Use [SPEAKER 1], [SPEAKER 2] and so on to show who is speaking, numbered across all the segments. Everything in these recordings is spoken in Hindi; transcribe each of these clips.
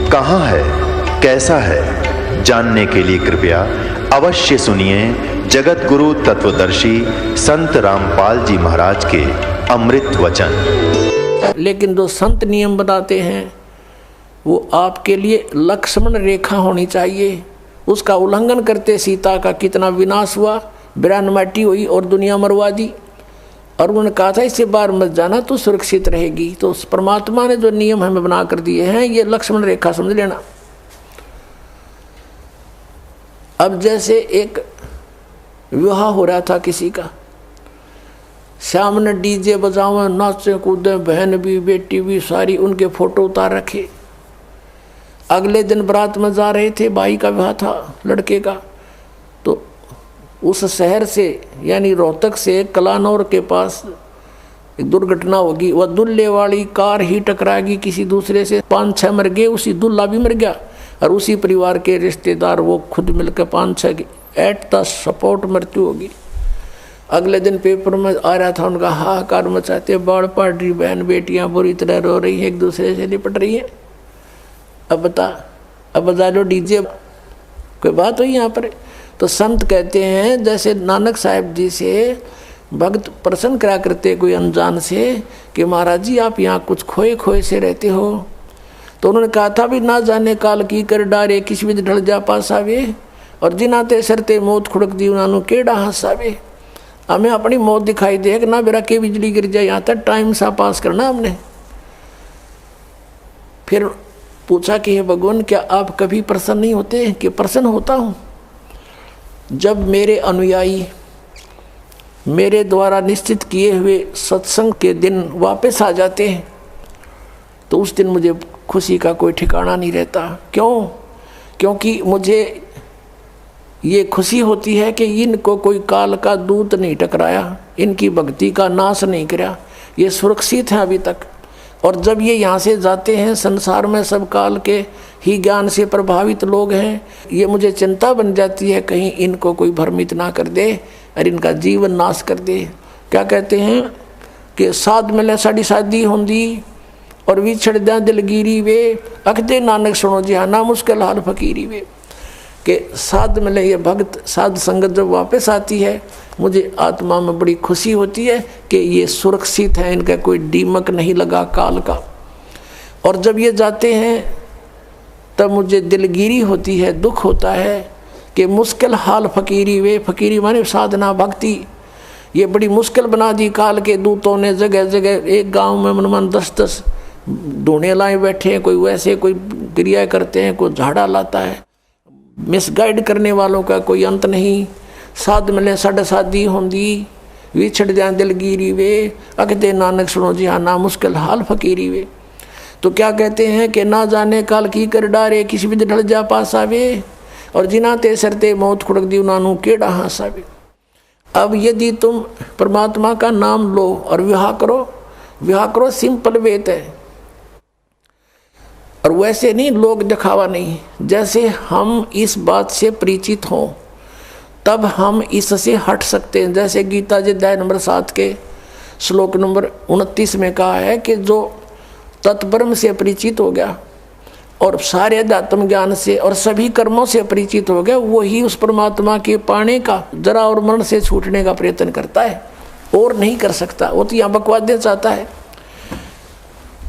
[SPEAKER 1] कहाँ है, कैसा है, जानने के लिए कृपया अवश्य सुनिए जगत गुरु तत्वदर्शी संत रामपाल जी महाराज के अमृत वचन।
[SPEAKER 2] लेकिन जो संत नियम बताते हैं वो आपके लिए लक्ष्मण रेखा होनी चाहिए। उसका उल्लंघन करते सीता का कितना विनाश हुआ, बिरानमाटी हुई और दुनिया मरवा दी। और उन्होंने कहा था इससे बाहर मत जाना तो सुरक्षित रहेगी। तो परमात्मा ने जो नियम हमें बना कर दिए हैं ये लक्ष्मण रेखा समझ लेना। अब जैसे एक विवाह हो रहा था किसी का, सामने डीजे बजावे, नाचे कूदे, बहन भी बेटी भी सारी, उनके फोटो उतार रखे। अगले दिन बारात में जा रहे थे, भाई का विवाह था लड़के का, तो उस शहर से यानी रोहतक से कलानौर के पास एक दुर्घटना होगी। वह दुल्हे वाली कार ही टकराएगी किसी दूसरे से, 5-6 मर गए, उसी दुल्हा भी मर गया और उसी परिवार के रिश्तेदार वो खुद मिलकर 5-6 एट द स्पॉट मृत्यु होगी। अगले दिन पेपर में आ रहा था उनका हाहाकार मचाते, बाढ़ पड़ रही, बहन बेटियां बुरी तरह रो रही है, एक दूसरे से लिपट रही है। अब बता, अब बजा लो डीजे, कोई बात हुई यहाँ पर। तो संत कहते हैं जैसे नानक साहिब जी से भक्त प्रसन्न करा करते कोई अनजान से कि महाराज जी आप यहाँ कुछ खोए खोए से रहते हो। तो उन्होंने कहा था भी ना जाने काल की कर डारे, किसी भी ढल जा पास आवे, और जिनाते सरते मौत खुड़क दी उन्होंने केड़ा हंसावे। हमें अपनी मौत दिखाई दे ना बेरा के बिजली गिर जाए, यहाँ तक टाइम सा पास करना हमने। फिर पूछा कि हे भगवान क्या आप कभी प्रसन्न नहीं होते? कि प्रसन्न होता हूँ जब मेरे अनुयायी मेरे द्वारा निश्चित किए हुए सत्संग के दिन वापस आ जाते हैं तो उस दिन मुझे खुशी का कोई ठिकाना नहीं रहता। क्यों? क्योंकि मुझे ये खुशी होती है कि इनको कोई काल का दूत नहीं टकराया, इनकी भक्ति का नाश नहीं किया, ये सुरक्षित हैं अभी तक। और जब ये यहाँ से जाते हैं, संसार में सब काल के ही ज्ञान से प्रभावित लोग हैं, ये मुझे चिंता बन जाती है कहीं इनको कोई भ्रमित ना कर दे और इनका जीवन नाश कर दे। क्या कहते हैं कि साध मिले साड़ी शादी होंदी और विछड़ दें दिलगिरी वे, अखदे नानक सुनो जी हाँ ना मुश्किल हाल फकीरी वे। कि साध मिले ये भक्त साध संगत जब वापस आती है मुझे आत्मा में बड़ी खुशी होती है कि ये सुरक्षित है, इनका कोई दीमक नहीं लगा काल का। और जब ये जाते हैं तब मुझे दिलगिरी होती है, दुख होता है कि मुश्किल हाल फकीरी वे, फकीरी माने साधना भक्ति, ये बड़ी मुश्किल बना दी काल के दूतों ने। जगह जगह एक गांव में मन 10-10 ढूंढे लाए बैठे हैं, कोई वैसे कोई क्रिया करते हैं, कोई झाड़ा लाता है, मिसगाइड करने वालों का कोई अंत नहीं। साध मिले साढ़े शादी होंदी विछड़ जाए दिलगिरी वे, अखदे नानक सुनो जी हाँ ना मुश्किल हाल फकीरी वे। तो क्या कहते हैं कि ना जाने काल की कर डारे, किसी भी ढल जा पास आवे, और जिनाते सरते मौत खुड़क दी उन्होंने केड़ा हंसावे। अब यदि तुम परमात्मा का नाम लो और विवाह करो सिंपल वेत है, और वैसे नहीं लोग दिखावा नहीं। जैसे हम इस बात से परिचित हों तब हम इससे हट सकते हैं। जैसे गीता जी अध्याय नंबर 7 के श्लोक नंबर 29 में कहा है कि जो तत्ब्रह्म से परिचित हो गया और सारे अध्यात्म ज्ञान से और सभी कर्मों से परिचित हो गया, वही उस परमात्मा के पाने का जरा और मरण से छूटने का प्रयत्न करता है, और नहीं कर सकता। वो तो यहाँ बकवास देना चाहता है।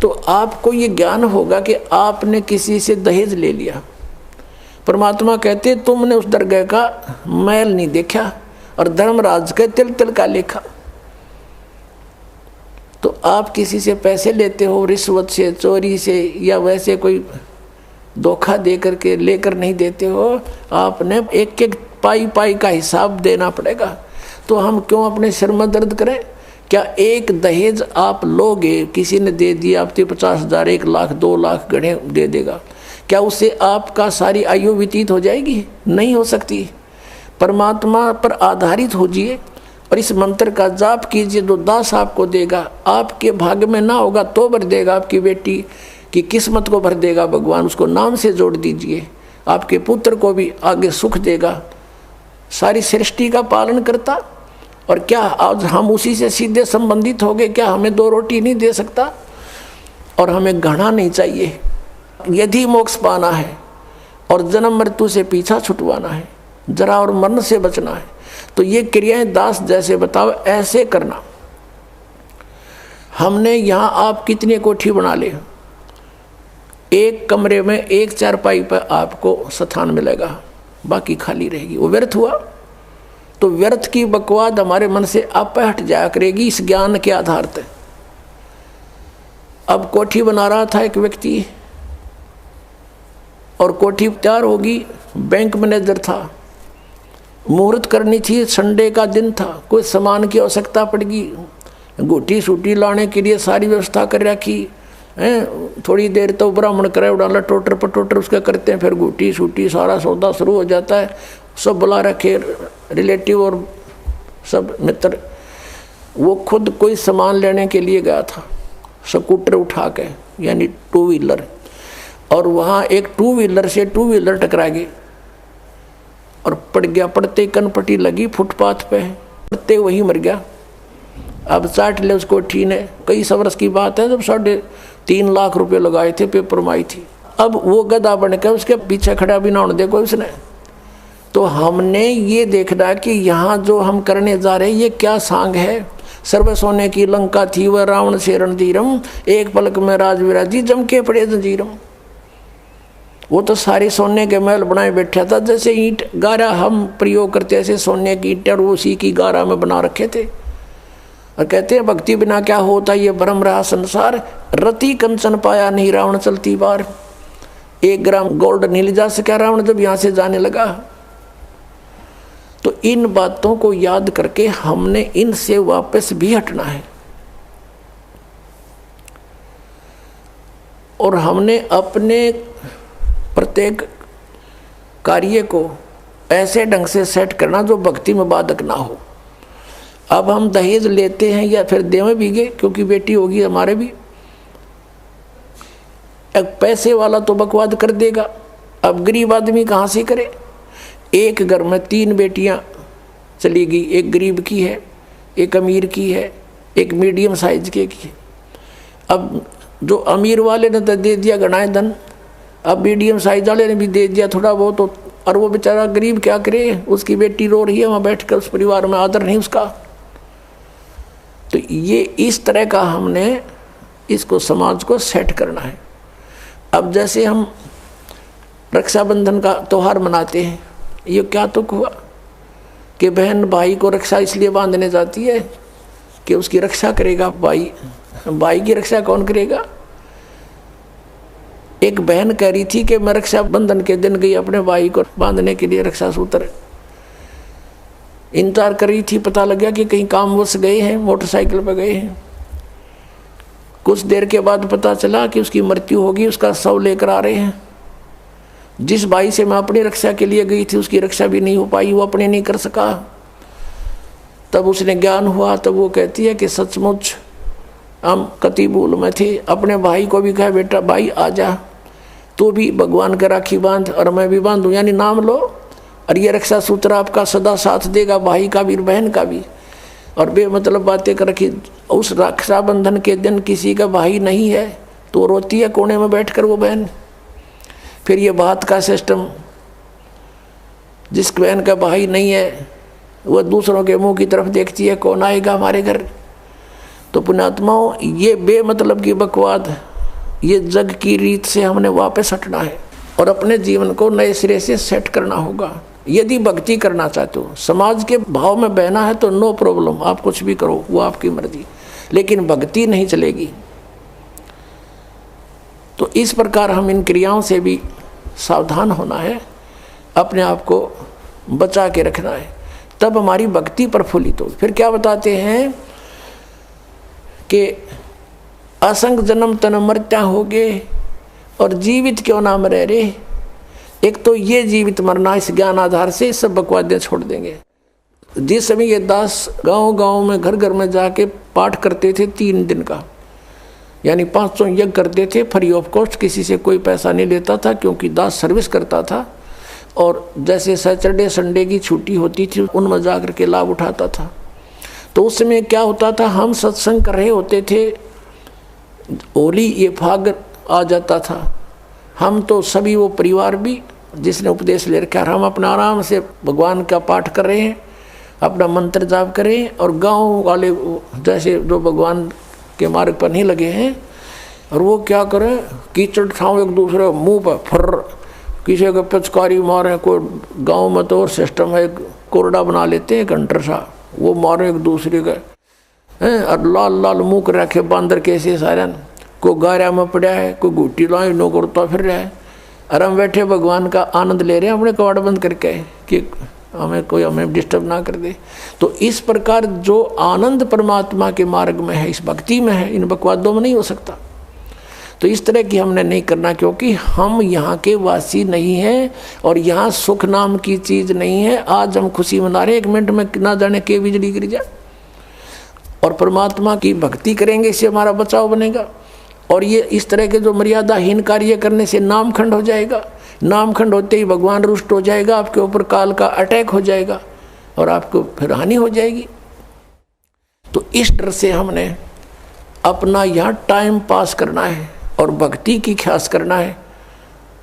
[SPEAKER 2] तो आपको ये ज्ञान होगा कि आपने किसी से दहेज ले लिया, परमात्मा कहते तुमने उस दरगाह का मैल नहीं देखा और धर्मराज के तिल तिल का लेखा। तो आप किसी से पैसे लेते हो रिश्वत से, चोरी से, या वैसे कोई धोखा दे करके लेकर नहीं देते हो, आपने एक एक पाई पाई का हिसाब देना पड़ेगा। तो हम क्यों अपने सिर में दर्द करें? क्या एक दहेज आप लोगे, किसी ने दे दिया आपके 50,000, 1 लाख, 2 लाख गणे दे देगा, क्या उससे आपका सारी आयु व्यतीत हो जाएगी? नहीं हो सकती। परमात्मा पर आधारित होजिए और इस मंत्र का जाप कीजिए, जो दास आपको देगा। आपके भाग्य में ना होगा तो भर देगा, आपकी बेटी की किस्मत को भर देगा भगवान, उसको नाम से जोड़ दीजिए। आपके पुत्र को भी आगे सुख देगा। सारी सृष्टि का पालन करता, और क्या आज हम उसी से सीधे संबंधित हो गए? क्या हमें 2 रोटी नहीं दे सकता? और हमें घृणा नहीं चाहिए, यदि मोक्ष पाना है और जन्म मृत्यु से पीछा छुटवाना है, जरा और मरण से बचना है, तो ये क्रियाएं दास जैसे बताओ ऐसे करना। हमने यहाँ आप कितनी कोठी बना ले, एक कमरे में एक चारपाई पर आपको स्थान मिलेगा, बाकी खाली रहेगी, वो व्यर्थ हुआ। तो व्यर्थ की बकवाद हमारे मन से आप हट जाया करेगी इस ज्ञान के आधार पर। अब कोठी बना रहा था एक व्यक्ति और कोठी तैयार होगी, बैंक मैनेजर था, मुहूर्त करनी थी, संडे का दिन था, कोई सामान की आवश्यकता पड़गी, गोटी सूटी लाने के लिए सारी व्यवस्था कर रखी है। थोड़ी देर तो ब्राह्मण करे उड़ाला टोटर पर टोटर उसका करते हैं, फिर गोटी सूटी सारा सौदा शुरू हो जाता है, सब बुला रखे रिलेटिव और सब मित्र। वो खुद कोई सामान लेने के लिए गया था स्कूटर उठा के, यानी टू व्हीलर, और वहाँ एक टू व्हीलर से टू व्हीलर टकरा गई और पड़ गया। पड़ते कनपट्टी लगी फुटपाथ पे, पड़ते वही मर गया। अब चाट ले उसको ठी ने, कई वर्ष की बात है जब 3.5 लाख रुपए लगाए थे, पेपर में आई थी। अब वो गधा बन के उसके पीछे खड़ा भी ना होने दे कोई उसने। तो हमने ये देखना कि यहाँ जो हम करने जा रहे हैं ये क्या सांग है। सर्व सोने की लंका थी वह रावण से रणधीरम, एक पलक में राज विराजी जम के पड़े जंजीरम। वो तो सारे सोने के महल बनाए बैठा था, जैसे ईंट गारा हम प्रयोग करते ऐसे सोने की ईंट और उसी की गारा में बना रखे थे। और कहते हैं भक्ति बिना क्या होता ये भ्रम रहा संसार, रति कंचन पाया नहीं रावण चलती बार। 1 ग्राम गोल्ड नहीं ले जा सका रावण जब यहाँ से जाने लगा। तो इन बातों को याद करके हमने इनसे वापस भी हटना है और हमने अपने प्रत्येक कार्य को ऐसे ढंग से सेट करना जो भक्ति में बाधक ना हो। अब हम दहेज लेते हैं या फिर देवे भीगे, क्योंकि बेटी होगी हमारे भी, एक पैसे वाला तो बकवाद कर देगा, अब गरीब आदमी कहाँ से करे। एक घर में 3 बेटियां चली गई, एक गरीब की है, एक अमीर की है, एक मीडियम साइज की है। अब जो अमीर वाले ने तो दे दिया घना धन, अब मीडियम साइज वाले ने भी दे दिया थोड़ा बहुत, और वो बेचारा गरीब क्या करे, उसकी बेटी रो रही है वहाँ बैठ कर, उस परिवार में आदर नहीं उसका। तो ये इस तरह का हमने इसको समाज को सेट करना है। अब जैसे हम रक्षाबंधन का त्यौहार मनाते हैं, ये क्या तुक हुआ कि बहन भाई को रक्षा इसलिए बांधने जाती है कि उसकी रक्षा करेगा भाई, भाई की रक्षा कौन करेगा। एक बहन कह रही थी कि मैं रक्षाबंधन के दिन गई अपने भाई को बांधने के लिए रक्षा सूत्र, इंतजार कर रही थी, पता लग गया कि कहीं कामवश गए हैं, मोटरसाइकिल पर गए हैं। कुछ देर के बाद पता चला कि उसकी मृत्यु होगी, उसका शव लेकर आ रहे हैं। जिस भाई से मैं अपनी रक्षा के लिए गई थी उसकी रक्षा भी नहीं हो पाई, वो अपने नहीं कर सका। तब उसने ज्ञान हुआ, तब वो कहती है कि सचमुच हम कति भूल में थे। अपने भाई को भी कहा बेटा भाई आ जा, तू भी भगवान का राखी बांध और मैं भी बांधूं, यानी नाम लो, और ये रक्षा सूत्र आपका सदा साथ देगा, भाई का भी बहन का भी। और बेमतलब बातें कर रखी। उस रक्षाबंधन के दिन किसी का भाई नहीं है तो रोती है कोने में बैठकर वो बहन। फिर ये बात का सिस्टम, जिस बहन का भाई नहीं है वह दूसरों के मुंह की तरफ देखती है, कौन आएगा हमारे घर। तो पुण्यात्माओं, ये बेमतलब की बकवाद, ये जग की रीत से हमने वापस हटना है और अपने जीवन को नए सिरे से सेट करना होगा। यदि भक्ति करना चाहते हो, समाज के भाव में बहना है तो नो प्रॉब्लम, आप कुछ भी करो, वो आपकी मर्जी, लेकिन भक्ति नहीं चलेगी। तो इस प्रकार हम इन क्रियाओं से भी सावधान होना है, अपने आप को बचा के रखना है, तब हमारी भक्ति प्रफुल्लित हो। फिर क्या बताते हैं कि असंग जन्म तन मरत्या हो गए और जीवित क्यों ना मरे रे। एक तो ये जीवित मरना इस ज्ञान आधार से सब बकवादें छोड़ देंगे। जिस समय ये दास गांव गांव में घर घर में जाके पाठ करते थे 3 दिन का, यानी 500 यज्ञ करते थे फ्री ऑफ कॉस्ट, किसी से कोई पैसा नहीं लेता था, क्योंकि दास सर्विस करता था। और जैसे सैटरडे संडे की छुट्टी होती थी उनमें जा कर के लाभ उठाता था। तो उस समय क्या होता था, हम सत्संग कर रहे होते थे, होली ये फाग आ जाता था, हम तो सभी, वो परिवार भी जिसने उपदेश ले रखा है, हम अपना आराम से भगवान का पाठ कर रहे हैं, अपना मंत्र जाप करें, और गांव वाले जैसे जो भगवान के मार्ग पर नहीं लगे हैं, और वो क्या करें, कीचड़ ठाव एक दूसरे मुंह पर फर, किसी का पिचकारी मारे। कोई गांव में तो और सिस्टम है, कोरडा बना लेते हैं घंटर सा, वो मारे एक दूसरे का हैं, और लाल लाल मुँह कर रखे बांदर कैसे सारे, कोई गारा में पड़ा है, कोई घुट्टी लाई नो करता फिर रहा है, और हम बैठे भगवान का आनंद ले रहे हैं अपने कवाड़ बंद करके कि हमें डिस्टर्ब ना कर दे। तो इस प्रकार जो आनंद परमात्मा के मार्ग में है, इस भक्ति में है, इन बकवादों में नहीं हो सकता। तो इस तरह की हमने नहीं करना, क्योंकि हम यहाँ के वासी नहीं हैं और यहाँ सुख नाम की चीज़ नहीं है। आज हम खुशी मना रहे, 1 मिनट में ना जाने के बिजली गिर जाए, और परमात्मा की भक्ति करेंगे, इससे हमारा बचाव बनेगा। और ये इस तरह के जो मर्यादाहीन कार्य करने से नामखंड हो जाएगा, नामखंड होते ही भगवान रुष्ट हो जाएगा, आपके ऊपर काल का अटैक हो जाएगा और आपको फिर हानि हो जाएगी। तो इस डर से हमने अपना यहाँ टाइम पास करना है और भक्ति की ख्यास करना है,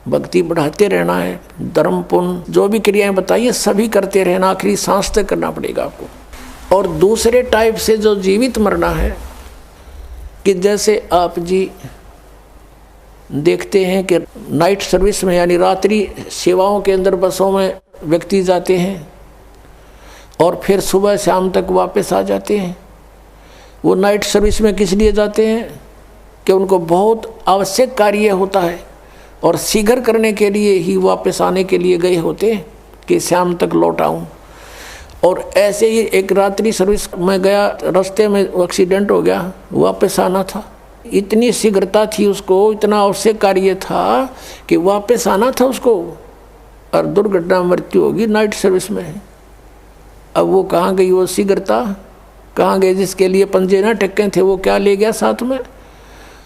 [SPEAKER 2] भक्ति बढ़ाते रहना है, धर्म पुण्य जो भी क्रियाएं बताइए सभी करते रहना, आखिरी सांस तक करना पड़ेगा आपको। और दूसरे टाइप से जो जीवित मरना है, कि जैसे आप जी देखते हैं कि नाइट सर्विस में यानी रात्रि सेवाओं के अंदर बसों में व्यक्ति जाते हैं और फिर सुबह शाम तक वापस आ जाते हैं। वो नाइट सर्विस में किस लिए जाते हैं कि उनको बहुत आवश्यक कार्य होता है और शीघ्र करने के लिए ही वापस आने के लिए गए होते हैं कि शाम तक लौट आऊँ। और ऐसे ही एक रात्रि सर्विस में गया, रास्ते में एक्सीडेंट हो गया, वापस आना था, इतनी शीघ्रता थी उसको, इतना आवश्यक कार्य था कि वापस आना था उसको, और दुर्घटना मृत्यु होगी नाइट सर्विस में। अब वो कहाँ गई वो शीघ्रता, कहाँ गए जिसके लिए पंजे ना टक्के थे, वो क्या ले गया साथ में।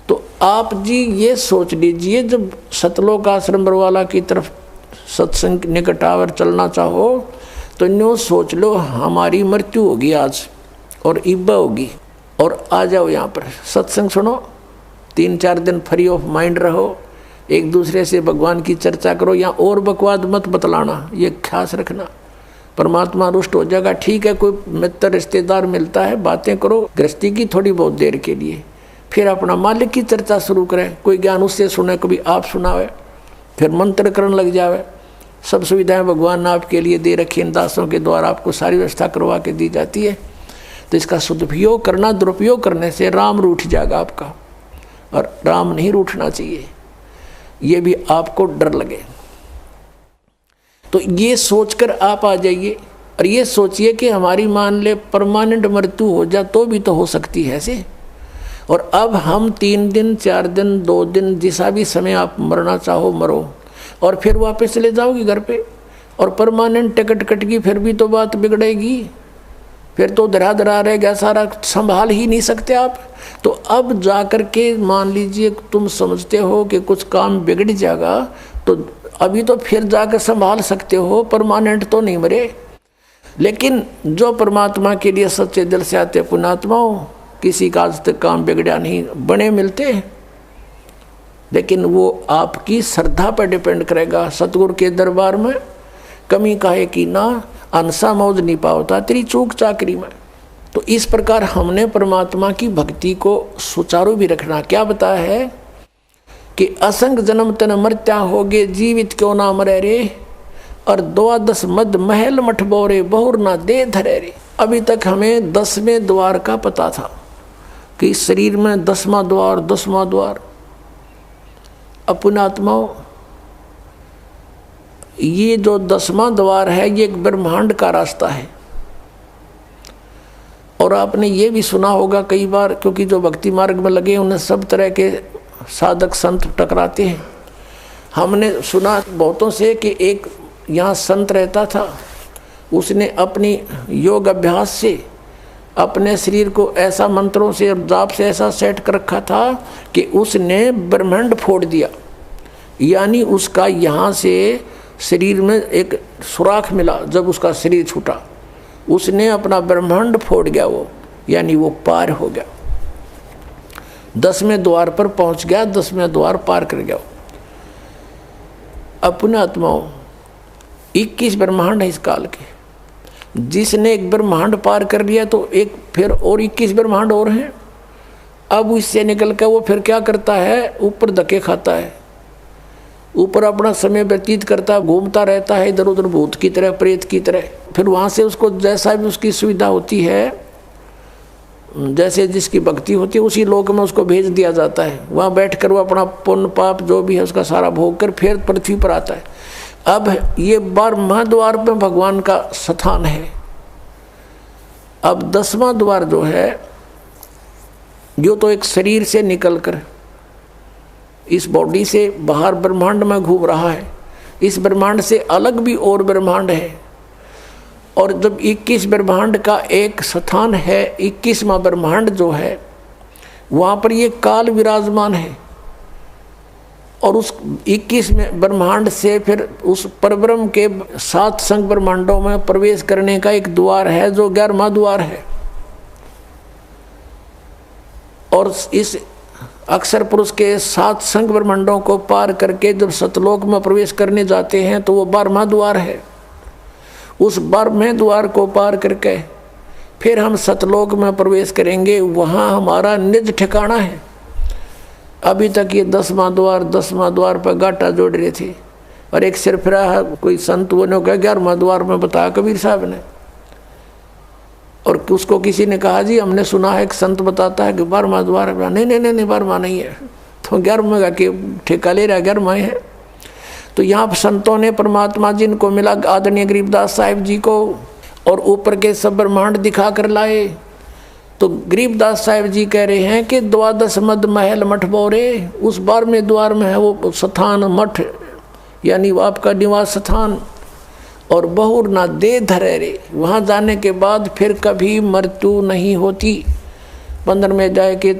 [SPEAKER 2] तो आप जी ये सोच लीजिए, जब सतलोक आश्रम बरवाला की तरफ सत्संग निकट आवर चलना चाहो तो न्यू सोच लो हमारी मृत्यु होगी आज और इब्बा होगी, और आ जाओ यहाँ पर सत्संग सुनो, 3-4 दिन फ्री ऑफ माइंड रहो, एक दूसरे से भगवान की चर्चा करो, यहाँ और बकवाद मत बतलाना, ये ख्यास रखना, परमात्मा रुष्ट हो जाएगा। ठीक है, कोई मित्र रिश्तेदार मिलता है, बातें करो गृहस्थी की थोड़ी बहुत देर के लिए, फिर अपना मालिक की चर्चा शुरू करें, कोई ज्ञान उससे सुने, कभी आप सुनावे, फिर मंत्र करण लग जावे। सब सुविधाएं भगवान ने आपके लिए दे रखी, इन दासों के द्वारा आपको सारी व्यवस्था करवा के दी जाती है। तो इसका सदुपयोग करना, दुरुपयोग करने से राम रूठ जाएगा आपका, और राम नहीं रूठना चाहिए, ये भी आपको डर लगे। तो ये सोचकर आप आ जाइए और ये सोचिए कि हमारी मान ले परमानेंट मृत्यु हो जाए तो भी तो हो सकती है ऐसे। और अब हम 3 दिन 4 दिन 2 दिन जिसा भी समय आप मरना चाहो मरो, और फिर वापस चले जाओगे घर पे, और परमानेंट टिकट कटगी फिर भी तो बात बिगड़ेगी, फिर तो धरा धरा रहेगा, सारा संभाल ही नहीं सकते आप। तो अब जा कर के मान लीजिए तुम समझते हो कि कुछ काम बिगड़ जाएगा, तो अभी तो फिर जाकर संभाल सकते हो, परमानेंट तो नहीं मरे। लेकिन जो परमात्मा के लिए सच्चे दिल से आते पुण्यात्माओं, किसी का आज तक काम बिगड़ा नहीं, बने मिलते हैं, लेकिन वो आपकी श्रद्धा पर डिपेंड करेगा। सतगुरु के दरबार में कमी काहे की ना, अनसा मौज नहीं पावता तेरी चूक चाकरी में। तो इस प्रकार हमने परमात्मा की भक्ति को सुचारू भी रखना। क्या बताया है कि असंग जन्म तन मर्त्या होगे, जीवित क्यों ना मरे रे, और 12 मद महल मठ बोरे, बहुर ना दे धरे रे। अभी तक हमें 10वें द्वार का पता था कि शरीर में 10वां द्वार 10वां द्वार। पुण्यात्माओं, ये जो 10वां द्वार है ये एक ब्रह्मांड का रास्ता है। और आपने ये भी सुना होगा कई बार, क्योंकि जो भक्ति मार्ग में लगे उन्हें सब तरह के साधक संत टकराते हैं। हमने सुना बहुतों से कि एक यहाँ संत रहता था, उसने अपनी योग अभ्यास से अपने शरीर को ऐसा मंत्रों से और जाप से ऐसा सेट कर रखा था कि उसने ब्रह्मांड फोड़ दिया। यानी उसका यहाँ से शरीर में एक सुराख मिला, जब उसका शरीर छूटा उसने अपना ब्रह्मांड फोड़ गया वो, यानी वो पार हो गया, 10वें द्वार पर पहुँच गया, 10वें द्वार पार कर गया। अपने आत्माओं 21 ब्रह्मांड है इस काल के। जिसने एक ब्रह्मांड पार कर लिया तो एक फिर और 21 ब्रह्मांड और हैं। अब इससे निकल कर वो फिर क्या करता है, ऊपर धक्के खाता है, ऊपर अपना समय व्यतीत करता है, घूमता रहता है इधर उधर भूत की तरह, प्रेत की तरह। फिर वहाँ से उसको जैसा भी उसकी सुविधा होती है, जैसे जिसकी भक्ति होती है, उसी लोक में उसको भेज दिया जाता है। वहाँ बैठकर वो अपना पुण्य पाप जो भी है उसका सारा भोग कर फिर पृथ्वी पर आता है। अब ये 12वां द्वार में भगवान का स्थान है। अब 10वां द्वार जो है, जो तो एक शरीर से निकलकर इस बॉडी से बाहर ब्रह्मांड में घूम रहा है। इस ब्रह्मांड से अलग भी और ब्रह्मांड है, और जब 21 ब्रह्मांड का एक स्थान है, 21वां ब्रह्मांड जो है, वहाँ पर ये काल विराजमान है। और उस 21 में ब्रह्मांड से फिर उस परब्रह्म के 7 संग ब्रह्मांडों में प्रवेश करने का एक द्वार है जो 11वां द्वार है। और इस अक्षर पुरुष के 7 संग ब्रह्मांडों को पार करके जब सतलोक में प्रवेश करने जाते हैं तो वो 12वां द्वार है। उस 12वें द्वार को पार करके फिर हम सतलोक में प्रवेश करेंगे, वहाँ हमारा निज ठिकाना है। अभी तक ये 10वां द्वार पर गाटा जोड़ रहे थे, और एक सिरफिरा है कोई संत वो ने कहा 11वां द्वार में बताया कबीर साहब ने। और उसको किसी ने कहा जी हमने सुना है एक संत बताता है कि 12वां द्वार है। नहीं 12वां नहीं है, तो 11वां का कि ठेका ले रहा है, 11वां है। तो यहाँ संतों ने परमात्मा जिनको मिला आदरणीय गरीबदास साहिब जी को, और ऊपर के सब ब्रह्मांड दिखा कर लाए। तो गरीबदास साहिब जी कह रहे हैं कि 12 मद महल मठ बोरे, उस 12वें द्वार में है वो स्थान मठ, यानी वो आपका निवास स्थान। और बहुर ना दे धरे रे, वहाँ जाने के बाद फिर कभी मृत्यु नहीं होती। 15वें अध्याय के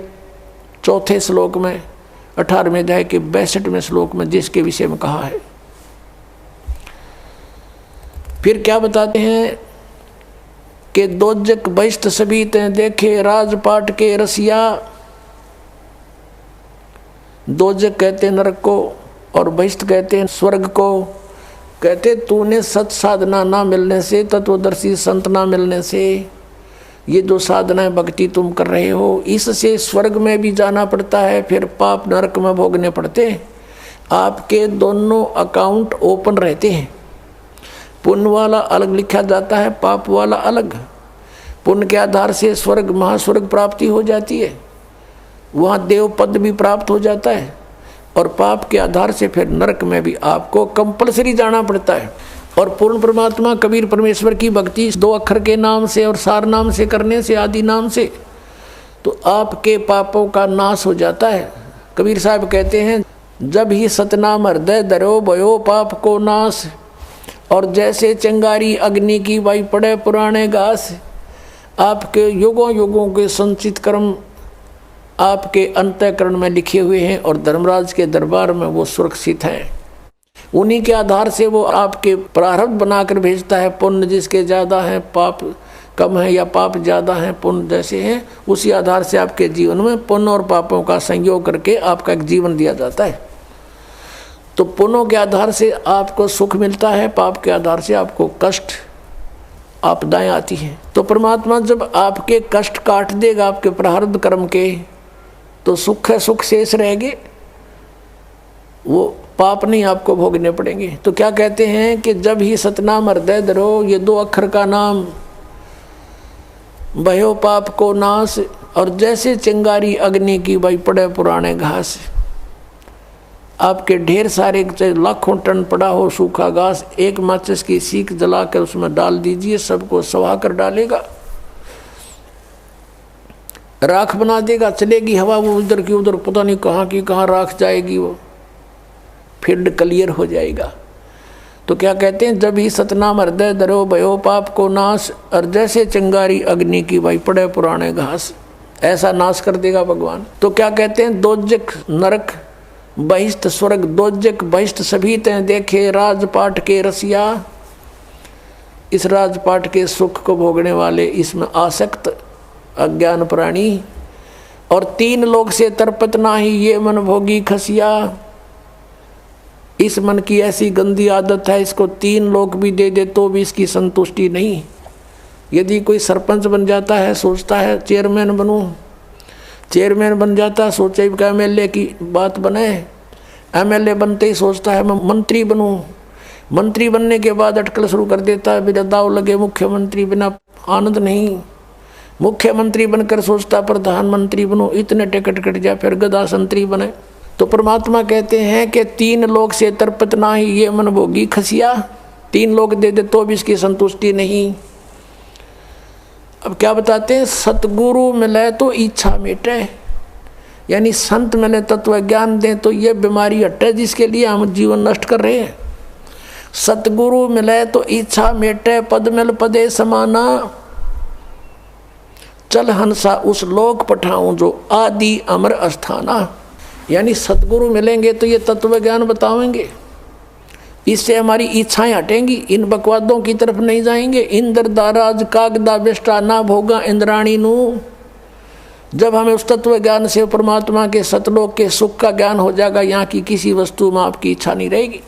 [SPEAKER 2] 4थे श्लोक में, 18वें अध्याय के 62वें श्लोक में जिसके विषय में कहा है। फिर क्या बताते हैं कि दोजक बहिष्ट सभी ते देखे राजपाट के रसिया। दोजक कहते हैं नरक को, और बहिष्ट कहते हैं स्वर्ग को। कहते तूने सत साधना ना मिलने से, तत्वदर्शी संत ना मिलने से, ये जो साधनाएं भक्ति तुम कर रहे हो, इससे स्वर्ग में भी जाना पड़ता है, फिर पाप नरक में भोगने पड़ते हैं। आपके दोनों अकाउंट ओपन रहते हैं। पुण्य वाला अलग लिखा जाता है, पाप वाला अलग। पुण्य के आधार से स्वर्ग महास्वर्ग प्राप्ति हो जाती है, वहाँ देव पद भी प्राप्त हो जाता है। और पाप के आधार से फिर नरक में भी आपको कंपलसरी जाना पड़ता है। और पूर्ण परमात्मा कबीर परमेश्वर की भक्ति 2 अक्षर के नाम से और सार नाम से करने से, आदि नाम से, तो आपके पापों का नाश हो जाता है। कबीर साहब कहते हैं जब ही सतनाम हृदय धरो भयो पाप को नाश। और जैसे चिंगारी अग्नि की वाई पड़े पुराने घास, आपके युगों युगों के संचित कर्म आपके अंतःकरण में लिखे हुए हैं, और धर्मराज के दरबार में वो सुरक्षित हैं। उन्हीं के आधार से वो आपके प्रारब्ध बनाकर भेजता है। पुण्य जिसके ज़्यादा हैं, पाप कम है, या पाप ज़्यादा हैं पुण्य जैसे हैं, उसी आधार से आपके जीवन में पुण्य और पापों का संयोग करके आपका एक जीवन दिया जाता है। तो पुण्यों के आधार से आपको सुख मिलता है, पाप के आधार से आपको कष्ट आपदाएं आती हैं। तो परमात्मा जब आपके कष्ट काट देगा आपके प्रारब्ध कर्म के, तो सुख है, सुख शेष रहेंगे, वो पाप नहीं आपको भोगने पड़ेंगे। तो क्या कहते हैं कि जब ही सतनाम हृदय धरो, ये 2 अक्षर का नाम, भयो पाप को नाश। और जैसे चिंगारी अग्नि की भाई पड़े पुराने घास, आपके ढेर सारे लाखों टन पड़ा हो सूखा घास, एक माचिस की सीख जला कर उसमें डाल दीजिए, सबको सवा कर डालेगा, राख बना देगा। चलेगी हवा वो उधर की उधर, पता नहीं कहाँ की कहाँ राख जाएगी, वो फील्ड क्लियर हो जाएगा। तो क्या कहते हैं जब ही सतनाम हृदय धरो भयो पाप को नाश। और जैसे चिंगारी अग्नि की भाई पड़े पुराने घास, ऐसा नाश कर देगा भगवान। तो क्या कहते हैं दोजक नरक बहिष्ट स्वर्ग, दोजक बहिष्ट सभी ते देखे राजपाट के रसिया। इस राजपाट के सुख को भोगने वाले, इसमें आसक्त अज्ञान प्राणी। और 3 लोग से तरपत नाही, ये मन भोगी खसिया। इस मन की ऐसी गंदी आदत है, इसको 3 लोग भी दे दे तो भी इसकी संतुष्टि नहीं। यदि कोई सरपंच बन जाता है, सोचता है चेयरमैन बनूं, चेयरमैन बन जाता है, सोचे कि एमएलए की बात बने, एमएलए बनते ही सोचता है मैं मंत्री बनूं, मंत्री बनने के बाद अटकल शुरू कर देता है, बिना दाव लगे मुख्यमंत्री, बिना आनंद नहीं। मुख्यमंत्री बनकर सोचता प्रधानमंत्री बनूं, इतने टिकट कट जाए, फिर गदा संतरी बने। तो परमात्मा कहते हैं कि 3 लोग से तर्पत ना ही ये मन भोगी खसिया, 3 लोग दे दे तो भी इसकी संतुष्टि नहीं। अब क्या बताते हैं, सतगुरु मिले तो इच्छा मिटे, यानी संत मिले तत्व ज्ञान दें तो ये बीमारी हटे जिसके लिए हम जीवन नष्ट कर रहे हैं। सतगुरु मिले तो इच्छा मिटे, पद मिल पदे समाना, चल हंसा उस लोक पठाऊं जो आदि अमर अस्थाना। यानी सतगुरु मिलेंगे तो ये तत्व ज्ञान बताएंगे, इससे हमारी इच्छाएं हटेंगी, इन बकवादों की तरफ नहीं जाएंगे। इंद्र दाराज कागदा बेष्टा ना भोगा इंद्राणी नू। जब हमें उस तत्व ज्ञान से परमात्मा के सतलोक के सुख का ज्ञान हो जाएगा, यहाँ की किसी वस्तु में आपकी इच्छा नहीं रहेगी।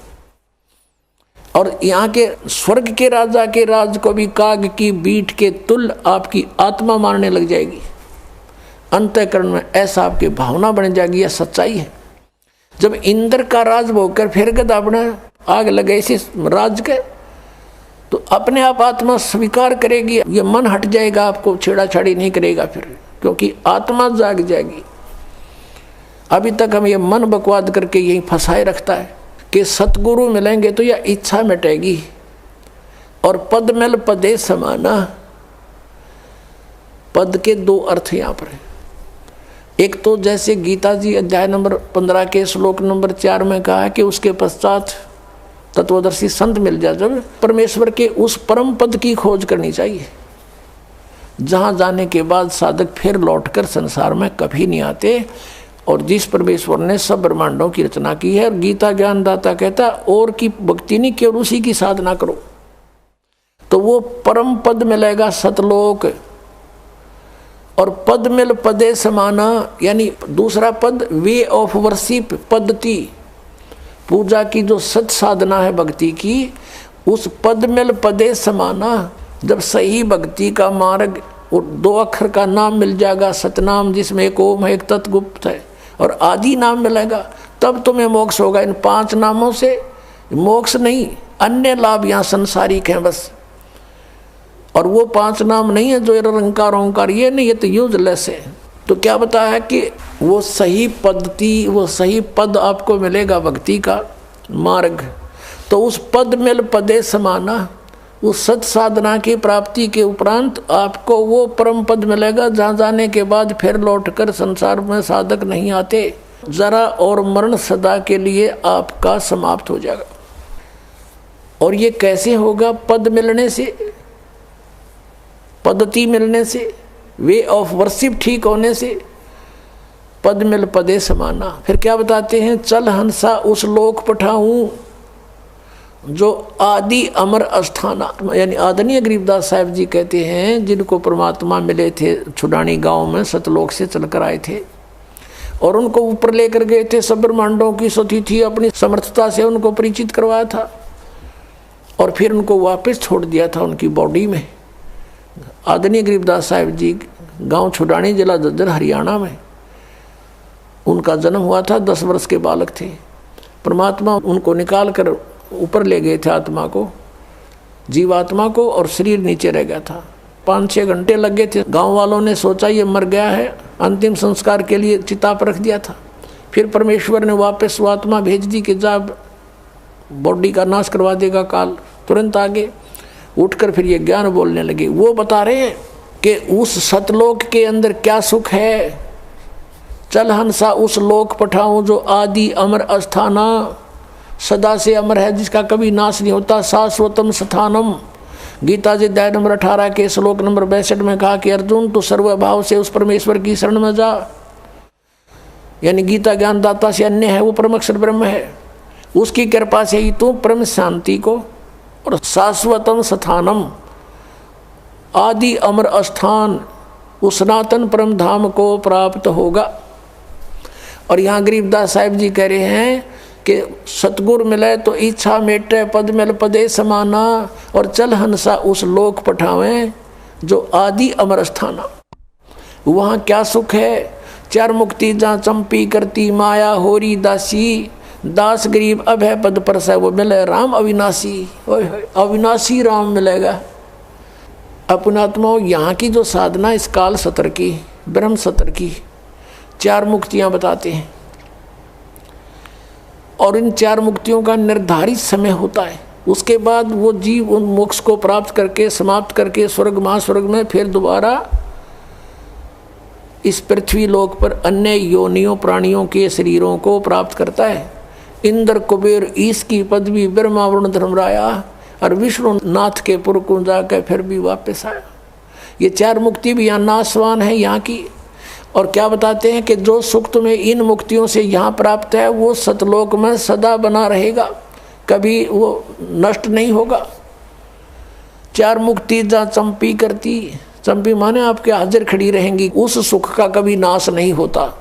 [SPEAKER 2] और यहाँ के स्वर्ग के राजा के राज को भी काग की बीट के तुल्य आपकी आत्मा मारने लग जाएगी। अंतःकरण में ऐसा आपकी भावना बन जाएगी, यह सच्चाई है। जब इंद्र का राज भोगकर फिर गदा बना आग लगे इसी राज के, तो अपने आप आत्मा स्वीकार करेगी, ये मन हट जाएगा, आपको छेड़ाछाड़ी नहीं करेगा फिर, क्योंकि आत्मा जाग जाएगी। अभी तक हम ये मन बकवाद करके यही फंसाए रखता है कि सतगुरु मिलेंगे तो यह इच्छा मिटेगी। और पद मिल पदे समाना, पद के 2 अर्थ यहाँ पर है। एक तो जैसे गीता जी अध्याय नंबर 15 के श्लोक नंबर 4 में कहा है कि उसके पश्चात तत्वदर्शी संत मिल जाए, जब परमेश्वर के उस परम पद की खोज करनी चाहिए, जहाँ जाने के बाद साधक फिर लौटकर संसार में कभी नहीं आते। और जिस परमेश्वर ने सब ब्रह्मांडों की रचना की है, और गीता ज्ञानदाता कहता और की भक्ति नहीं केवल उसी की साधना करो, तो वो परम पद मिलेगा सतलोक। और पद मिल पदे समाना, यानी दूसरा पद वे ऑफ वर्शिप, पद्धति पूजा की जो सत साधना है भक्ति की, उस पद मिल पदे समाना। जब सही भक्ति का मार्ग और 2 अक्षर का नाम मिल जाएगा, सतनाम जिसमें एक ओम है, एक तत्गुप्त है, और आदि नाम मिलेगा, तब तुम्हें मोक्ष होगा। इन 5 नामों से मोक्ष नहीं, अन्य लाभ यहाँ संसारिक हैं बस। और वो 5 नाम नहीं है जो निरंकार ओंकार, ये नहीं, ये तो यूजलेस है। तो क्या बताया कि वो सही पद्धति, वो सही पद आपको मिलेगा भक्ति का मार्ग। तो उस पद मिल पदे समाना, उस सत साधना की प्राप्ति के उपरांत आपको वो परम पद मिलेगा, जहाँ जाने के बाद फिर लौटकर संसार में साधक नहीं आते। जरा और मरण सदा के लिए आपका समाप्त हो जाएगा। और ये कैसे होगा? पद मिलने से, पद्धति मिलने से, वे ऑफ वर्शिप ठीक होने से। पद मिल पदे समाना। फिर क्या बताते हैं? चल हंसा उस लोक पठाऊं जो आदि अमर अस्थाना, यानी आदरणीय गरीबदास साहब जी कहते हैं जिनको परमात्मा मिले थे छुडानी गांव में, सतलोक से चलकर आए थे और उनको ऊपर लेकर गए थे, सब ब्रह्मांडों की सती थी, अपनी समर्थता से उनको परिचित करवाया था और फिर उनको वापस छोड़ दिया था उनकी बॉडी में। आदरणीय गरीबदास साहब जी गांव छुडानी, जिला झज्जर, हरियाणा में उनका जन्म हुआ था। 10 वर्ष के बालक थे। परमात्मा उनको निकाल कर ऊपर ले गए थे, आत्मा को, जीवात्मा को, और शरीर नीचे रह गया था। 5-6 घंटे लग गए थे। गांव वालों ने सोचा ये मर गया है, अंतिम संस्कार के लिए चिता पर रख दिया था। फिर परमेश्वर ने वापस वो आत्मा भेज दी कि जा बॉडी का नाश करवा देगा काल। तुरंत आगे उठकर फिर ये ज्ञान बोलने लगे। वो बता रहे हैं कि उस सतलोक के अंदर क्या सुख है। चल हंसा उस लोक पठाऊं जो आदि अमर अस्थाना, सदा से अमर है, जिसका कभी नाश नहीं होता। शाश्वतम स्थानम, गीता जी अध्याय नंबर 18 के श्लोक नंबर 62 में कहा कि अर्जुन तो सर्वभाव से उस परमेश्वर की शरण में जा। यानी गीता ज्ञानदाता से अन्य है, वो परम अक्षर ब्रह्म है। उसकी कृपा से ही तू परम शांति को और शाश्वतम स्थानम, आदि अमर अस्थान, उस सनातन परम धाम को प्राप्त होगा। और यहाँ गरीबदास साहिब जी कह रहे हैं कि सतगुर मिले तो इच्छा मेटे, पद मिल पदे समाना, और चल हंसा उस लोक पठावें जो आदि अमर स्थाना। वहाँ क्या सुख है? चार मुक्ति जहाँ चंपी करती माया होरी दासी, दास गरीब अब है पद पर से वो मिले राम अविनाशी। अविनाशी राम मिलेगा। अपनात्मा यहाँ की जो साधना इस काल सतर की, ब्रह्म सतर की चार मुक्तियाँ बताते हैं, और इन चार मुक्तियों का निर्धारित समय होता है। उसके बाद वो जीव उन मोक्ष को प्राप्त करके समाप्त करके स्वर्ग महास्वर्ग में फिर दोबारा इस पृथ्वी लोक पर अन्य योनियों प्राणियों के शरीरों को प्राप्त करता है। इंद्र कुबेर ईश की पदवी, ब्रह्मा वरुण धर्मराया और विष्णु नाथ के पुर को जाकर फिर भी वापस आया। ये चार मुक्ति भी यहाँ नाशवान है यहाँ की। और क्या बताते हैं कि जो सुख तुम्हें इन मुक्तियों से यहाँ प्राप्त है वो सतलोक में सदा बना रहेगा, कभी वो नष्ट नहीं होगा। चार मुक्ति जहाँ चंपी करती, चंपी माने आपके हाजिर खड़ी रहेंगी, उस सुख का कभी नाश नहीं होता,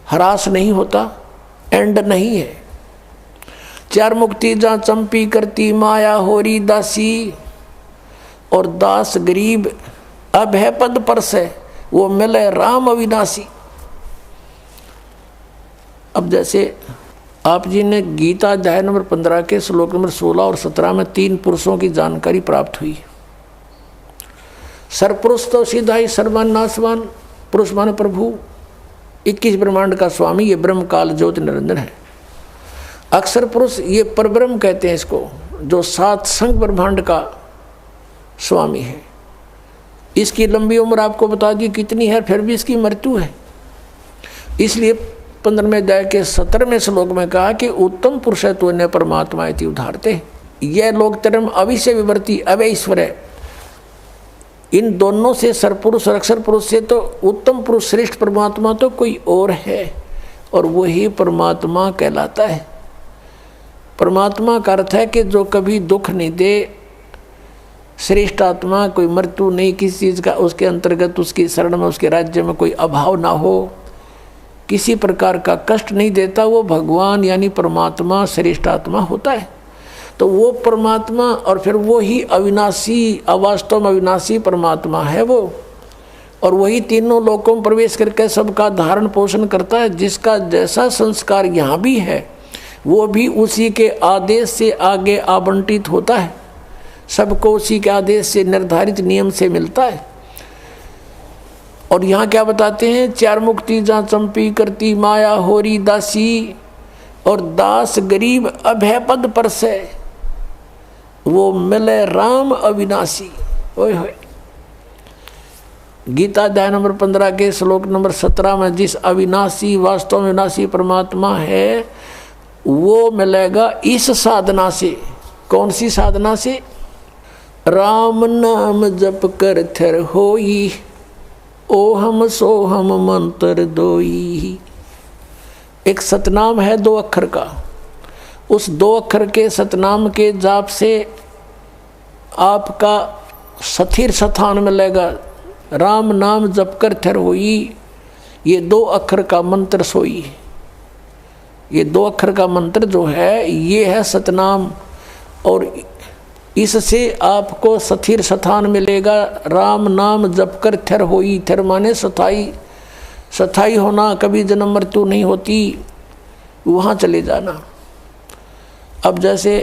[SPEAKER 2] ह्रास नहीं होता, एंड नहीं है। चार मुक्ति जहाँ चंपी करती माया होरी दासी, और दास गरीब अब है पद पर से वो मिले राम अविनाशी। अब जैसे आप जी ने गीता अध्याय नंबर 15 के श्लोक नंबर 16 और 17 में 3 पुरुषों की जानकारी प्राप्त हुई। सरपुरुष तो सीधा ही सर्वान नाशवान, पुरुष माने प्रभु, 21 ब्रह्मांड का स्वामी, ये ब्रह्म काल ज्योति निरंजन है। अक्षर पुरुष ये परब्रह्म कहते हैं इसको, जो 7 संग ब्रह्मांड का स्वामी है। इसकी लंबी उम्र आपको बता दी कितनी है, फिर भी इसकी मृत्यु है। इसलिए 15वें अध्याय के 17वें श्लोक में कहा कि उत्तम पुरुष है तो इन्हें परमात्मा इति उधारते। यह लोक तरम अविषय विवर्ती अवय ईश्वर है। इन दोनों से सरपुरुष और अक्षर पुरुष से तो उत्तम पुरुष श्रेष्ठ परमात्मा तो कोई और है, और वही परमात्मा कहलाता है। परमात्मा का अर्थ है कि जो कभी दुख नहीं दे, श्रेष्ठ आत्मा, कोई मृत्यु नहीं किसी चीज़ का, उसके अंतर्गत उसकी शरण में उसके राज्य में कोई अभाव ना हो, किसी प्रकार का कष्ट नहीं देता, वो भगवान यानी परमात्मा श्रेष्ठ आत्मा होता है। तो वो परमात्मा, और फिर वो ही अविनाशी, अवास्तव में अविनाशी परमात्मा है वो, और वही तीनों लोकों में प्रवेश करके सबका धारण पोषण करता है। जिसका जैसा संस्कार यहाँ भी है वो भी उसी के आदेश से आगे आवंटित होता है, सबको उसी के आदेश से निर्धारित नियम से मिलता है। और यहाँ क्या बताते हैं? चार मुक्ति जहाँ चंपी करती माया होरी दासी, और दास गरीब अभय पद पर से वो मिले राम अविनाशी। ओए होए। गीता अध्याय नंबर 15 के श्लोक नंबर 17 में जिस अविनाशी, वास्तव में विनाशी परमात्मा है वो मिलेगा इस साधना से। कौन सी साधना से? राम नाम जप कर थर होई, ओहम सोहम मंत्र दोई। एक सतनाम है 2 अक्षर का, उस 2 अक्षर के सतनाम के जाप से आपका स्थिर स्थान मिलेगा। राम नाम जप कर थर होई, ये 2 अक्षर का मंत्र सोई। ये 2 अक्षर का मंत्र जो है ये है सतनाम, और इससे आपको स्थिर स्थान मिलेगा। राम नाम जप कर थर होई, थर माने स्थाई, स्थाई होना, कभी जन्म मृत्यु नहीं होती, वहाँ चले जाना। अब जैसे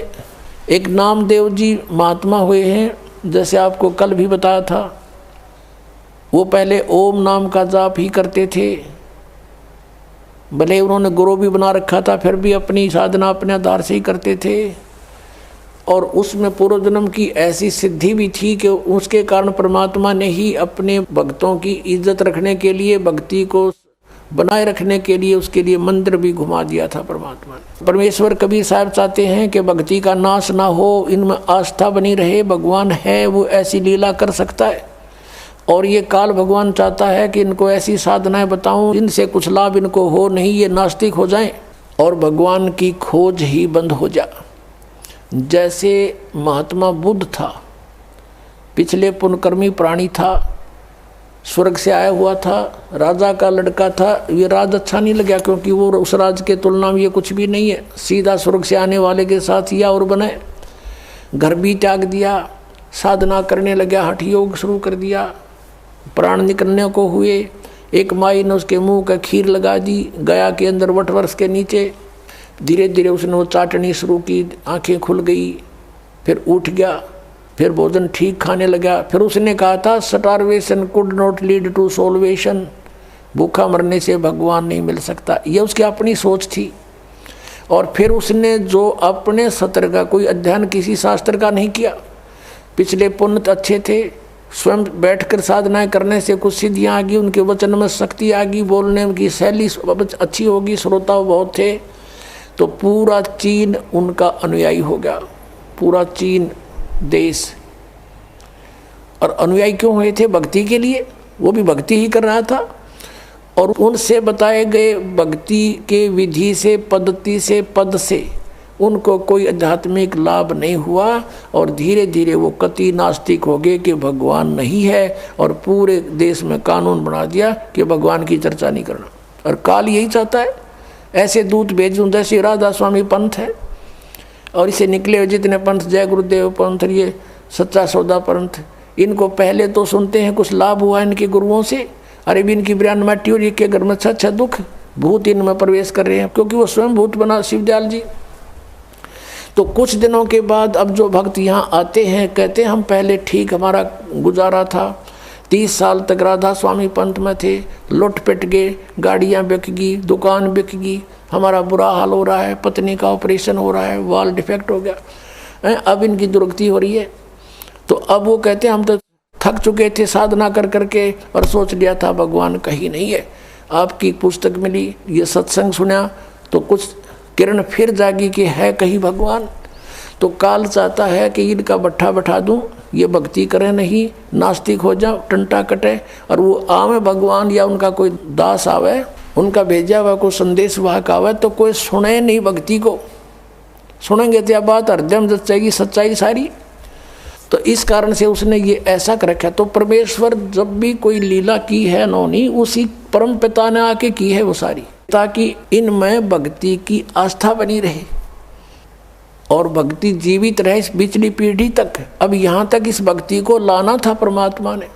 [SPEAKER 2] एक नामदेव जी महात्मा हुए हैं, जैसे आपको कल भी बताया था, वो पहले ओम नाम का जाप ही करते थे। भले उन्होंने गुरु भी बना रखा था, फिर भी अपनी साधना अपने आधार से ही करते थे, और उसमें पूर्व जन्म की ऐसी सिद्धि भी थी कि उसके कारण परमात्मा ने ही अपने भक्तों की इज्जत रखने के लिए, भक्ति को बनाए रखने के लिए उसके लिए मंदिर भी घुमा दिया था परमात्मा ने। परमेश्वर कबीर साहब चाहते हैं कि भक्ति का नाश ना हो, इनमें आस्था बनी रहे। भगवान है वो ऐसी लीला कर सकता है, और ये काल भगवान चाहता है कि इनको ऐसी साधनाएं बताऊं इनसे कुछ लाभ इनको हो, नहीं ये नास्तिक हो जाएं और भगवान की खोज ही बंद हो जाए। जैसे महात्मा बुद्ध था, पिछले पुण्यकर्मी प्राणी था, स्वर्ग से आया हुआ था, राजा का लड़का था। ये राज अच्छा नहीं लगा क्योंकि वो उस राज के तुलना में ये कुछ भी नहीं है। सीधा स्वर्ग से आने वाले के साथ या और बने, घर भी त्याग दिया, साधना करने लगा, हठ योग शुरू कर दिया, प्राण निकलने को हुए। एक माई ने उसके मुंह का खीर लगा दी गया के अंदर वटवृक्ष के नीचे। धीरे धीरे उसने वो चाटनी शुरू की, आंखें खुल गई, फिर उठ गया, फिर भोजन ठीक खाने लगा। फिर उसने कहा था starvation could not lead to salvation, भूखा मरने से भगवान नहीं मिल सकता। ये उसकी अपनी सोच थी। और फिर उसने जो अपने सत्र का कोई अध्ययन किसी शास्त्र का नहीं किया, पिछले पुण्य अच्छे थे, स्वयं बैठकर साधनाएं करने से कुछ सिद्धियाँ आ गई, उनके वचन में शक्ति आ गई, बोलने की शैली अच्छी होगी, श्रोता बहुत थे, तो पूरा चीन उनका अनुयायी हो गया, पूरा चीन देश। और अनुयायी क्यों हुए थे? भक्ति के लिए, वो भी भक्ति ही कर रहा था। और उनसे बताए गए भक्ति के विधि से, पद्धति से, पद से उनको कोई आध्यात्मिक लाभ नहीं हुआ। और धीरे धीरे वो कति नास्तिक हो गए कि भगवान नहीं है, और पूरे देश में कानून बना दिया कि भगवान की चर्चा नहीं करना। और काल यही चाहता है, ऐसे दूत भेजूं जैसे राधा स्वामी पंथ है, और इसे निकले हुए जितने पंथ, जय गुरुदेव पंथ, ये सच्चा सौदा पंथ, इनको पहले तो सुनते हैं कुछ लाभ हुआ इनके गुरुओं से, अरे भी इनकी ब्रांड माटी और के घर में अच्छा दुख, भूत इनमें प्रवेश कर रहे हैं, क्योंकि वो स्वयं भूत बना शिवदयाल जी। तो कुछ दिनों के बाद अब जो भक्त यहाँ आते हैं, कहते हैं हम पहले ठीक हमारा गुजारा था, 30 साल तक राधा स्वामी पंथ में थे, लुट पिट गए, गाड़ियाँ बिक गई, दुकान बिक गई, हमारा बुरा हाल हो रहा है, पत्नी का ऑपरेशन हो रहा है, वाल डिफेक्ट हो गया, अब इनकी दुर्गति हो रही है। तो अब वो कहते हैं हम तो थक चुके थे साधना कर करके, और सोच लिया था भगवान कहीं नहीं है। आपकी पुस्तक मिली, ये सत्संग सुना तो कुछ किरण फिर जागी कि है कहीं भगवान। तो काल चाहता है कि इनका बट्ठा बैठा दूं, ये भक्ति करें नहीं, नास्तिक हो जाओ, टंटा कटे, और वो आवे भगवान या उनका कोई दास आवे, उनका भेजा हुआ कोई संदेश वाहक आवे, तो कोई सुने नहीं भक्ति को। सुनेंगे तो यह बात हृदय में जचेगी सच्चाई सारी। तो इस कारण से उसने ये ऐसा कर रखा। तो परमेश्वर जब भी कोई लीला की है नौनी, उसी परम पिता ने आके की है वो सारी, ताकि इनमें भक्ति की आस्था बनी रहे और भक्ति जीवित रहे इस पिछली पीढ़ी तक। अब यहाँ तक इस भक्ति को लाना था परमात्मा ने।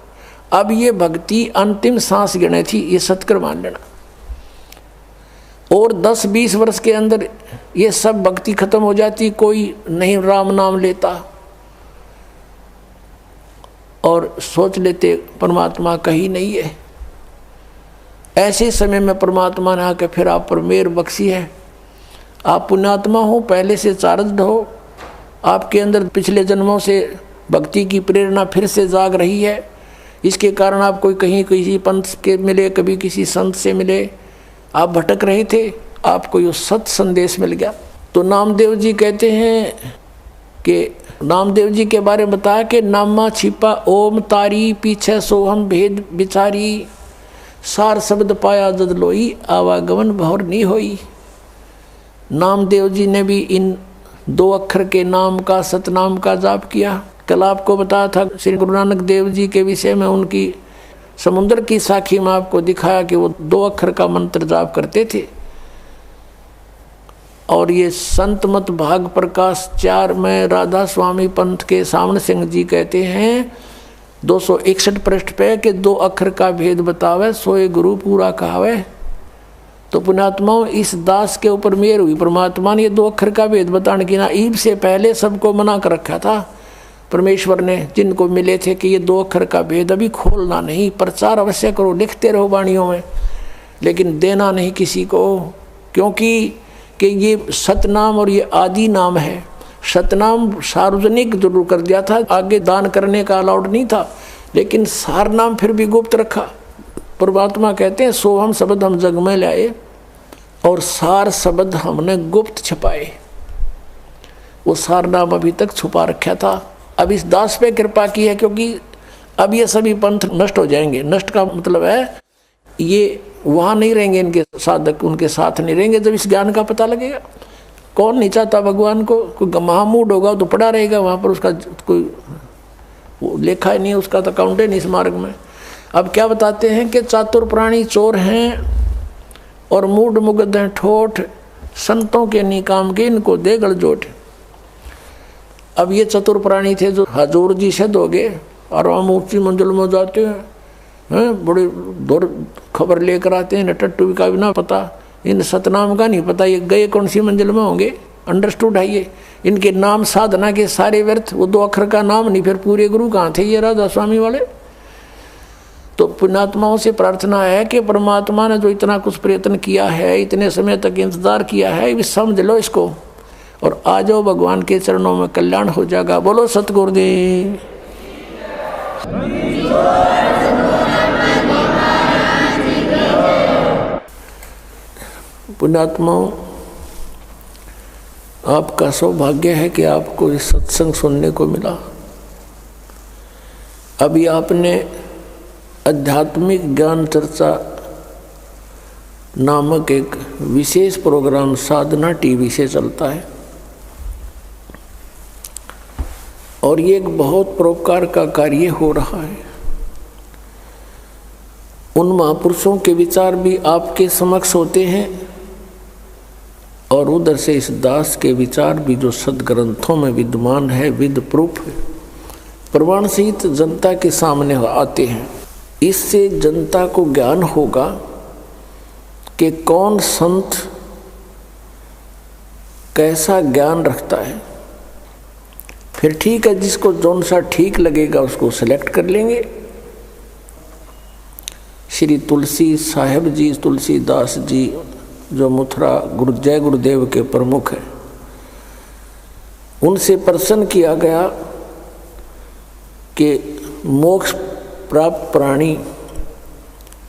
[SPEAKER 2] अब ये भक्ति अंतिम सांस गिने थी, ये सत्कर मान लेना। और 10-20 वर्ष के अंदर ये सब भक्ति खत्म हो जाती, कोई नहीं राम नाम लेता, और सोच लेते परमात्मा कहीं नहीं है। ऐसे समय में परमात्मा ने आकर फिर आप पर मेहर बख्शी है। आप पुण्यात्मा हो, पहले से चार्जड हो, आपके अंदर पिछले जन्मों से भक्ति की प्रेरणा फिर से जाग रही है। इसके कारण आप कोई कहीं किसी पंथ के मिले, कभी किसी संत से मिले, आप भटक रहे थे, आपको ये सत संदेश मिल गया। तो नामदेव जी कहते हैं कि नामदेव जी के बारे में बताया कि नामा छिपा ओम तारी, पीछे सोहम भेद बिचारी, सार शब्द पाया जद लोई, आवागमन भौर नहीं होई। नामदेव जी ने भी इन 2 अक्षर के नाम का, सतनाम का जाप किया। कल आपको बताया था श्री गुरु नानक देव जी के विषय में, उनकी समुद्र की साखी में आपको दिखाया कि वो 2 अक्षर का मंत्र जाप करते थे। और ये संत मत भाग प्रकाश 4 में राधा स्वामी पंथ के सामने सिंह जी कहते हैं 261 पृष्ठ पे कि 2 अक्षर का भेद बतावे, सोए गुरु पूरा कहावे। तो पुण्यात्माओं, इस दास के ऊपर मेहर हुई परमात्मा ने ये 2 अक्षर का भेद बताने की। ना ईब से पहले सबको मना कर रखा था परमेश्वर ने, जिनको मिले थे कि ये 2 अक्षर का भेद अभी खोलना नहीं, प्रचार अवश्य करो, लिखते रहो वाणियों में, लेकिन देना नहीं किसी को, क्योंकि कि ये सतनाम और ये आदि नाम है। सतनाम सार्वजनिक जरूर कर दिया था, आगे दान करने का अलाउड नहीं था, लेकिन सार नाम फिर भी गुप्त रखा। परमात्मा कहते हैं सोहम शब्द हम जग में लाए और सार शब्द हमने गुप्त छुपाए। वो सार नाम अभी तक छुपा रखा था, अब इस दास पे कृपा की है, क्योंकि अब ये सभी पंथ नष्ट हो जाएंगे। नष्ट का मतलब है ये वहाँ नहीं रहेंगे, इनके साधक उनके साथ नहीं रहेंगे। जब इस ज्ञान का पता लगेगा, कौन नहीं चाहता भगवान को, कोई महामूड होगा तो पड़ा रहेगा वहाँ पर, उसका कोई लेखा ही नहीं, उसका तो अकाउंट है नहीं इस मार्ग में। अब क्या बताते हैं कि चातुर प्राणी चोर हैं और मूड मुग्ध हैं ठोठ, संतों के निकाम के इनको दे गलजोट। अब ये चतुर प्राणी थे जो हजूर जी से दोगे और हम ऊंची मंजिल में जाते हैं, बड़े दूर खबर लेकर आते हैं, टट्टू का भी ना पता, इन सतनाम का नहीं पता, ये गए कौन सी मंजिल में होंगे। अंडरस्टूड है ये, इनके नाम साधना के सारे व्यर्थ, वो 2 अक्षर का नाम नहीं, फिर पूरे गुरु कहाँ थे ये राधा स्वामी वाले। तो पुण्यात्माओं से प्रार्थना है कि परमात्मा ने जो इतना कुछ प्रयत्न किया है, इतने समय तक इंतजार किया है, भी समझ लो इसको और आ जाओ भगवान के चरणों में, कल्याण हो जाएगा। बोलो सतगुरुदेव। पुण्यात्माओं, आपका सौभाग्य है कि आपको इस सत्संग सुनने को मिला। अभी आपने आध्यात्मिक ज्ञान चर्चा नामक एक विशेष प्रोग्राम साधना टीवी से चलता है और ये एक बहुत परोपकार का कार्य हो रहा है। उन महापुरुषों के विचार भी आपके समक्ष होते हैं और उधर से इस दास के विचार भी जो सदग्रंथों में विद्यमान है, विद प्रूफ प्रमाण सहित जनता के सामने आते हैं। इससे जनता को ज्ञान होगा कि कौन संत कैसा ज्ञान रखता है। फिर ठीक है, जिसको जौन सा ठीक लगेगा उसको सेलेक्ट कर लेंगे। श्री तुलसी साहेब जी, तुलसीदास जी जो मथुरा जय गुरुदेव के प्रमुख हैं, उनसे प्रश्न किया गया कि मोक्ष प्राप्त प्राणी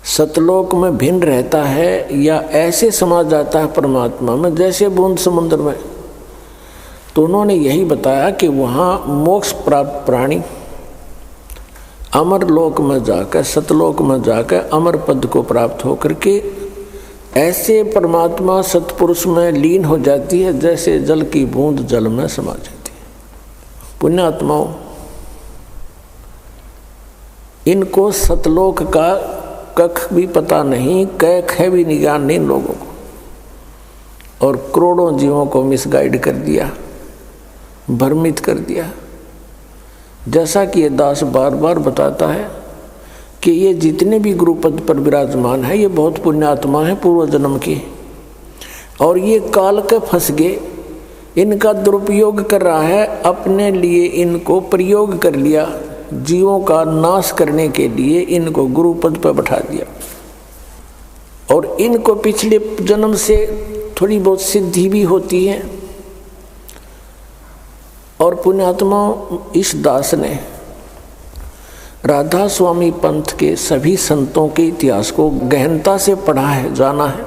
[SPEAKER 2] सतलोक में भिन्न रहता है या ऐसे समा जाता है परमात्मा में जैसे बूंद समुद्र में। तो उन्होंने यही बताया कि वहाँ मोक्ष प्राप्त प्राणी अमर लोक में जाकर, सतलोक में जाकर अमर पद को प्राप्त होकर के ऐसे परमात्मा सतपुरुष में लीन हो जाती है जैसे जल की बूंद जल में समा जाती है। पुण्यात्माओं, इनको सतलोक का कख भी पता नहीं, कैख है भी नहीं ज्ञान नहीं लोगों को, और करोड़ों जीवों को मिसगाइड कर दिया, भ्रमित कर दिया। जैसा कि ये दास बार बार बताता है कि ये जितने भी गुरुपद पर विराजमान है ये बहुत पुण्यात्मा है पूर्व जन्म के, और ये काल के फंस गए, इनका दुरुपयोग कर रहा है, अपने लिए इनको प्रयोग कर लिया, जीवों का नाश करने के लिए इनको गुरुपद पर बैठा दिया। और इनको पिछले जन्म से थोड़ी बहुत सिद्धि भी होती है। और पुण्यात्मा, इस दास ने राधा स्वामी पंथ के सभी संतों के इतिहास को गहनता से पढ़ा है, जाना है।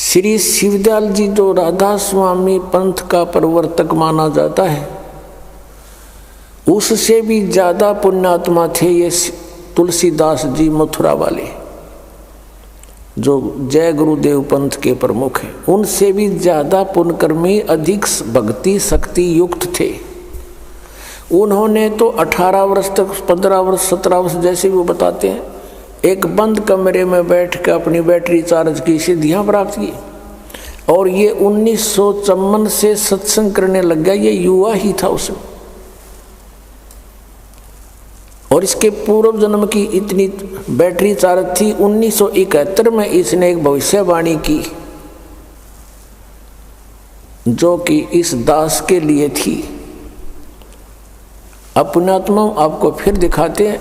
[SPEAKER 2] श्री शिवदयाल जी जो राधा स्वामी पंथ का प्रवर्तक माना जाता है, उससे भी ज़्यादा पुण्यात्मा थे ये तुलसीदास जी मथुरा वाले जो जय गुरुदेव पंथ के प्रमुख हैं। उनसे भी ज़्यादा पुण्यकर्मी, अधिक भक्ति शक्ति युक्त थे। उन्होंने तो 18 वर्ष तक, 15 वर्ष, 17 वर्ष जैसे वो बताते हैं, एक बंद कमरे में बैठ कर अपनी बैटरी चार्ज की सिद्धियाँ प्राप्त की। और ये 1954 से सत्संग करने लग गया, ये युवा ही था उसमें। और इसके पूर्व जन्म की इतनी बैटरी चार्ज थी। 1971 में इसने एक भविष्यवाणी की जो कि इस दास के लिए थी। अब पुण्यात्मा आपको फिर दिखाते हैं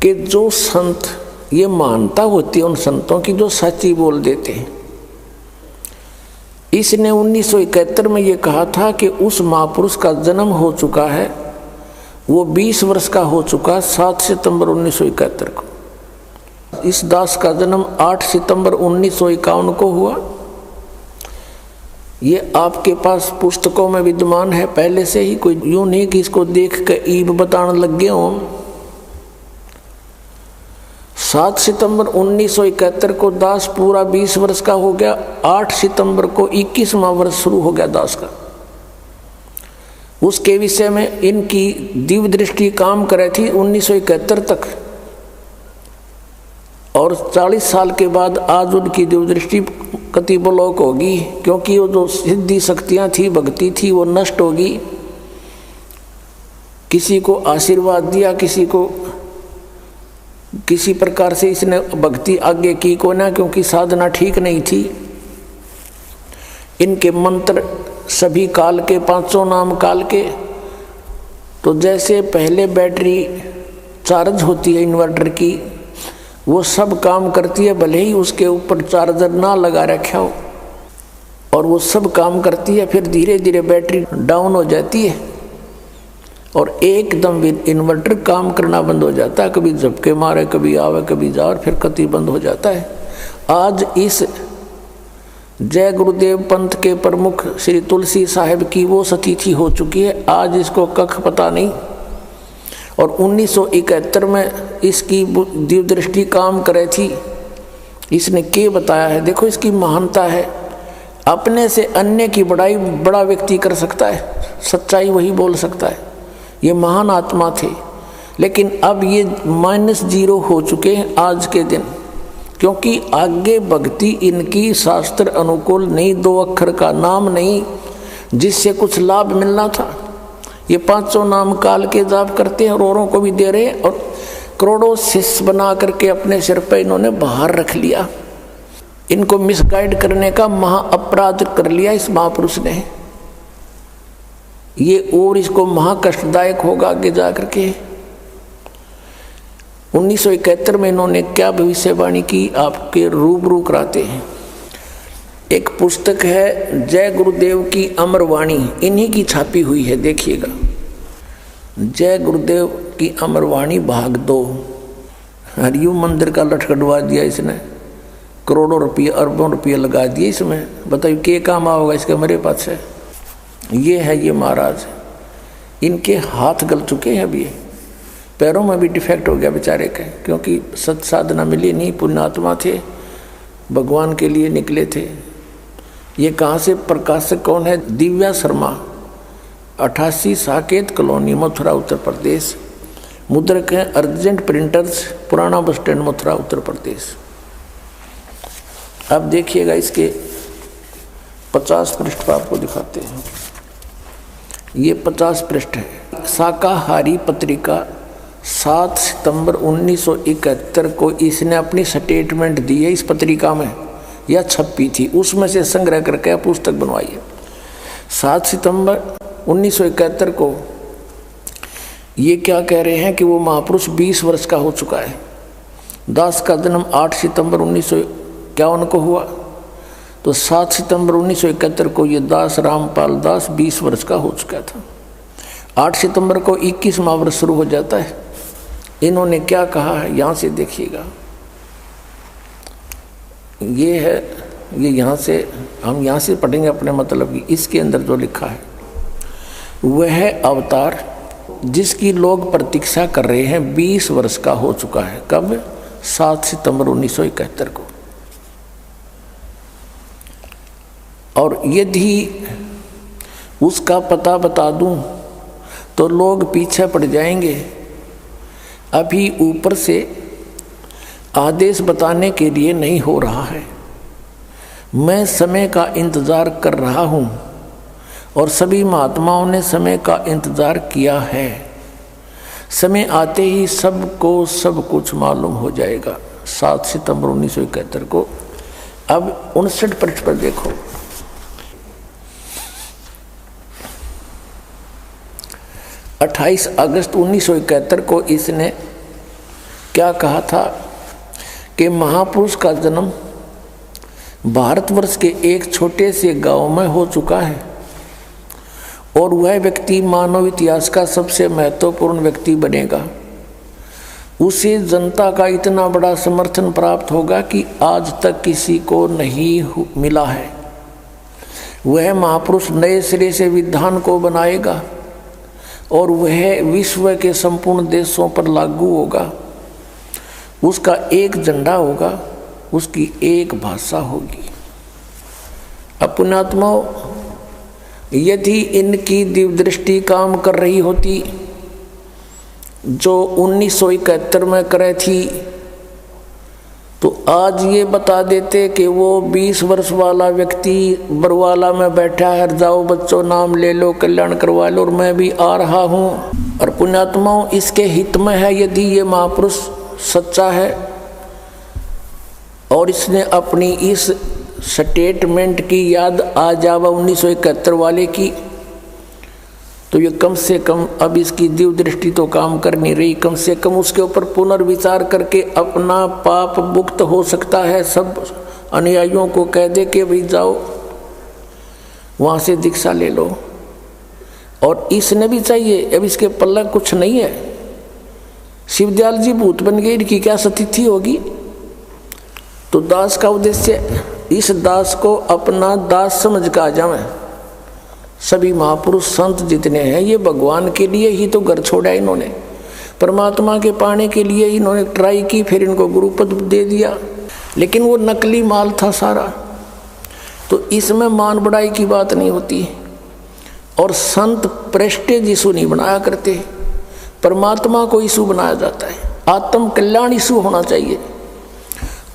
[SPEAKER 2] कि जो संत, ये मानता होती है उन संतों की जो सच्ची बोल देते हैं। इसने 1971 में ये कहा था कि उस महापुरुष का जन्म हो चुका है, वो 20 वर्ष का हो चुका, 7 सितंबर 1971 को। इस दास का जन्म 8 सितंबर 1951 को हुआ। ये आपके पास पुस्तकों में विद्यमान है पहले से ही, कोई यूं नहीं कि इसको देख कर ईब बताने लग गए हों। 7 सितंबर 1971 को दास पूरा 20 वर्ष का हो गया। 8 सितंबर को 21वां वर्ष शुरू हो गया दास का। उसके विषय में इनकी दिव्य दृष्टि काम करे थी 1971 तक, और 40 साल के बाद आज उनकी दिव्य दृष्टि कति ब्लॉक होगी, क्योंकि वो जो सिद्धि शक्तियाँ थी, भक्ति थी, वो नष्ट होगी। किसी को आशीर्वाद दिया, किसी को किसी प्रकार से इसने भक्ति आगे की को ना, क्योंकि साधना ठीक नहीं थी। इनके मंत्र सभी काल के, 500 नाम काल के। तो जैसे पहले बैटरी चार्ज होती है इन्वर्टर की, वो सब काम करती है, भले ही उसके ऊपर चार्जर ना लगा रखा हो, और वो सब काम करती है। फिर धीरे धीरे बैटरी डाउन हो जाती है और एकदम इन्वर्टर काम करना बंद हो जाता है। कभी झपके मारे, कभी आवे, कभी जा, और फिर कति बंद हो जाता है। आज इस जय गुरुदेव पंथ के प्रमुख श्री तुलसी साहिब की वो सतिथि हो चुकी है। आज इसको कख पता नहीं, और 1971 में इसकी दिव्य दृष्टि काम करे थी। इसने क्या बताया है, देखो इसकी महानता है। अपने से अन्य की बड़ाई बड़ा व्यक्ति कर सकता है, सच्चाई वही बोल सकता है। ये महान आत्मा थे, लेकिन अब ये -0 हो चुके हैं आज के दिन, क्योंकि आगे भक्ति इनकी शास्त्र अनुकूल नहीं, 2 अक्षर का नाम नहीं जिससे कुछ लाभ मिलना था। ये 500 नाम काल के जाप करते हैं और औरों को भी दे रहे हैं, और करोड़ों शिष्य बना करके अपने सिर पर इन्होंने बाहर रख लिया। इनको मिसगाइड करने का महा अपराध कर लिया इस महापुरुष ने। ये और इसको महा कष्टदायक होगा आगे जा करके। 1971 में इन्होंने क्या भविष्यवाणी की, आपके रूबरू कराते हैं। एक पुस्तक है जय गुरुदेव की अमर वाणी, इन्हीं की छापी हुई है, देखिएगा। जय गुरुदेव की अमर वाणी भाग 2। हरिओम मंदिर का लटकटवा दिया इसने, करोड़ों रुपये, अरबों रुपये लगा दिए इसमें। बताइए क्या काम आओगा इसके मेरे पास है। ये है ये महाराज, इनके हाथ गल चुके हैं अभी, पैरों में भी डिफेक्ट हो गया बेचारे के, क्योंकि सत साधना मिली नहीं। पुण्यात्मा थे, भगवान के लिए निकले थे। ये कहाँ से प्रकाशक कौन है, दिव्या शर्मा, 88 साकेत कॉलोनी, मथुरा उत्तर प्रदेश। मुद्रक हैं अर्जेंट प्रिंटर्स, पुराना बस स्टैंड, मथुरा उत्तर प्रदेश। अब देखिएगा इसके 50 पृष्ठ पर आपको दिखाते हैं। ये 50 पृष्ठ है। शाकाहारी पत्रिका 7 सितंबर 1971 को इसने अपनी स्टेटमेंट दी है। इस पत्रिका में यह छपी थी, उसमें से संग्रह करके पुस्तक बनवाई है। 7 सितंबर 1971 को ये क्या कह रहे हैं कि वो महापुरुष 20 वर्ष का हो चुका है। दास का जन्म 8 सितंबर 1951 को हुआ, तो 7 सितंबर 1971 को ये दास रामपाल दास 20 वर्ष का हो चुका था। 8 सितंबर को 21वां वर्ष शुरू हो जाता है। इन्होंने क्या कहा है यहाँ से देखिएगा। ये है, ये यहाँ से हम यहाँ से पढ़ेंगे अपने मतलब की। इसके अंदर जो लिखा है, वह अवतार जिसकी लोग प्रतीक्षा कर रहे हैं 20 वर्ष का हो चुका है। कब? 7 सितंबर 1971 को। और यदि उसका पता बता दूं तो लोग पीछे पड़ जाएंगे। अभी ऊपर से आदेश बताने के लिए नहीं हो रहा है। मैं समय का इंतज़ार कर रहा हूँ और सभी महात्माओं ने समय का इंतज़ार किया है। समय आते ही सबको सब कुछ मालूम हो जाएगा। 7 सितंबर 1971 को। अब 59 पृष्ठ पर देखो। 28 अगस्त 1971 को इसने क्या कहा था कि महापुरुष का जन्म भारतवर्ष के एक छोटे से गांव में हो चुका है और वह व्यक्ति मानव इतिहास का सबसे महत्वपूर्ण व्यक्ति बनेगा। उसे जनता का इतना बड़ा समर्थन प्राप्त होगा कि आज तक किसी को नहीं मिला है। वह महापुरुष नए सिरे से विधान को बनाएगा और वह विश्व के संपूर्ण देशों पर लागू होगा। उसका एक झंडा होगा, उसकी एक भाषा होगी। पुण्यात्माओं, यदि इनकी दिव्य दृष्टि काम कर रही होती जो 1971 में करे थी, तो आज ये बता देते कि वो 20 वर्ष वाला व्यक्ति बरवाला में बैठा है, जाओ बच्चों नाम ले लो, कल्याण करवा लो, और मैं भी आ रहा हूँ। और पुण्यात्माओं, इसके हित में है यदि ये महापुरुष सच्चा है और इसने अपनी इस स्टेटमेंट की याद आ जावा 1971 वाले की, तो ये कम से कम अब इसकी दिव्य दृष्टि तो काम कर नहीं रही, कम से कम उसके ऊपर पुनर्विचार करके अपना पाप मुक्त हो सकता है। सब अनुयायियों को कह दे कि भाई जाओ वहाँ से दीक्षा ले लो। और इसने भी चाहिए, अब इसके पल्ला कुछ नहीं है। शिवदयाल जी भूत बन गए, इनकी क्या स्थिति होगी? तो दास का उद्देश्य इस दास को अपना दास समझ कर आ जाए। सभी महापुरुष संत जितने हैं ये भगवान के लिए ही तो घर छोड़ा, इन्होंने परमात्मा के पाने के लिए इन्होंने ट्राई की, फिर इनको गुरुपद दे दिया, लेकिन वो नकली माल था सारा। तो इसमें मान बढ़ाई की बात नहीं होती। और संत प्रेस्टेज इशू नहीं बनाया करते, परमात्मा को इशू बनाया जाता है। आत्म कल्याण इशू होना चाहिए।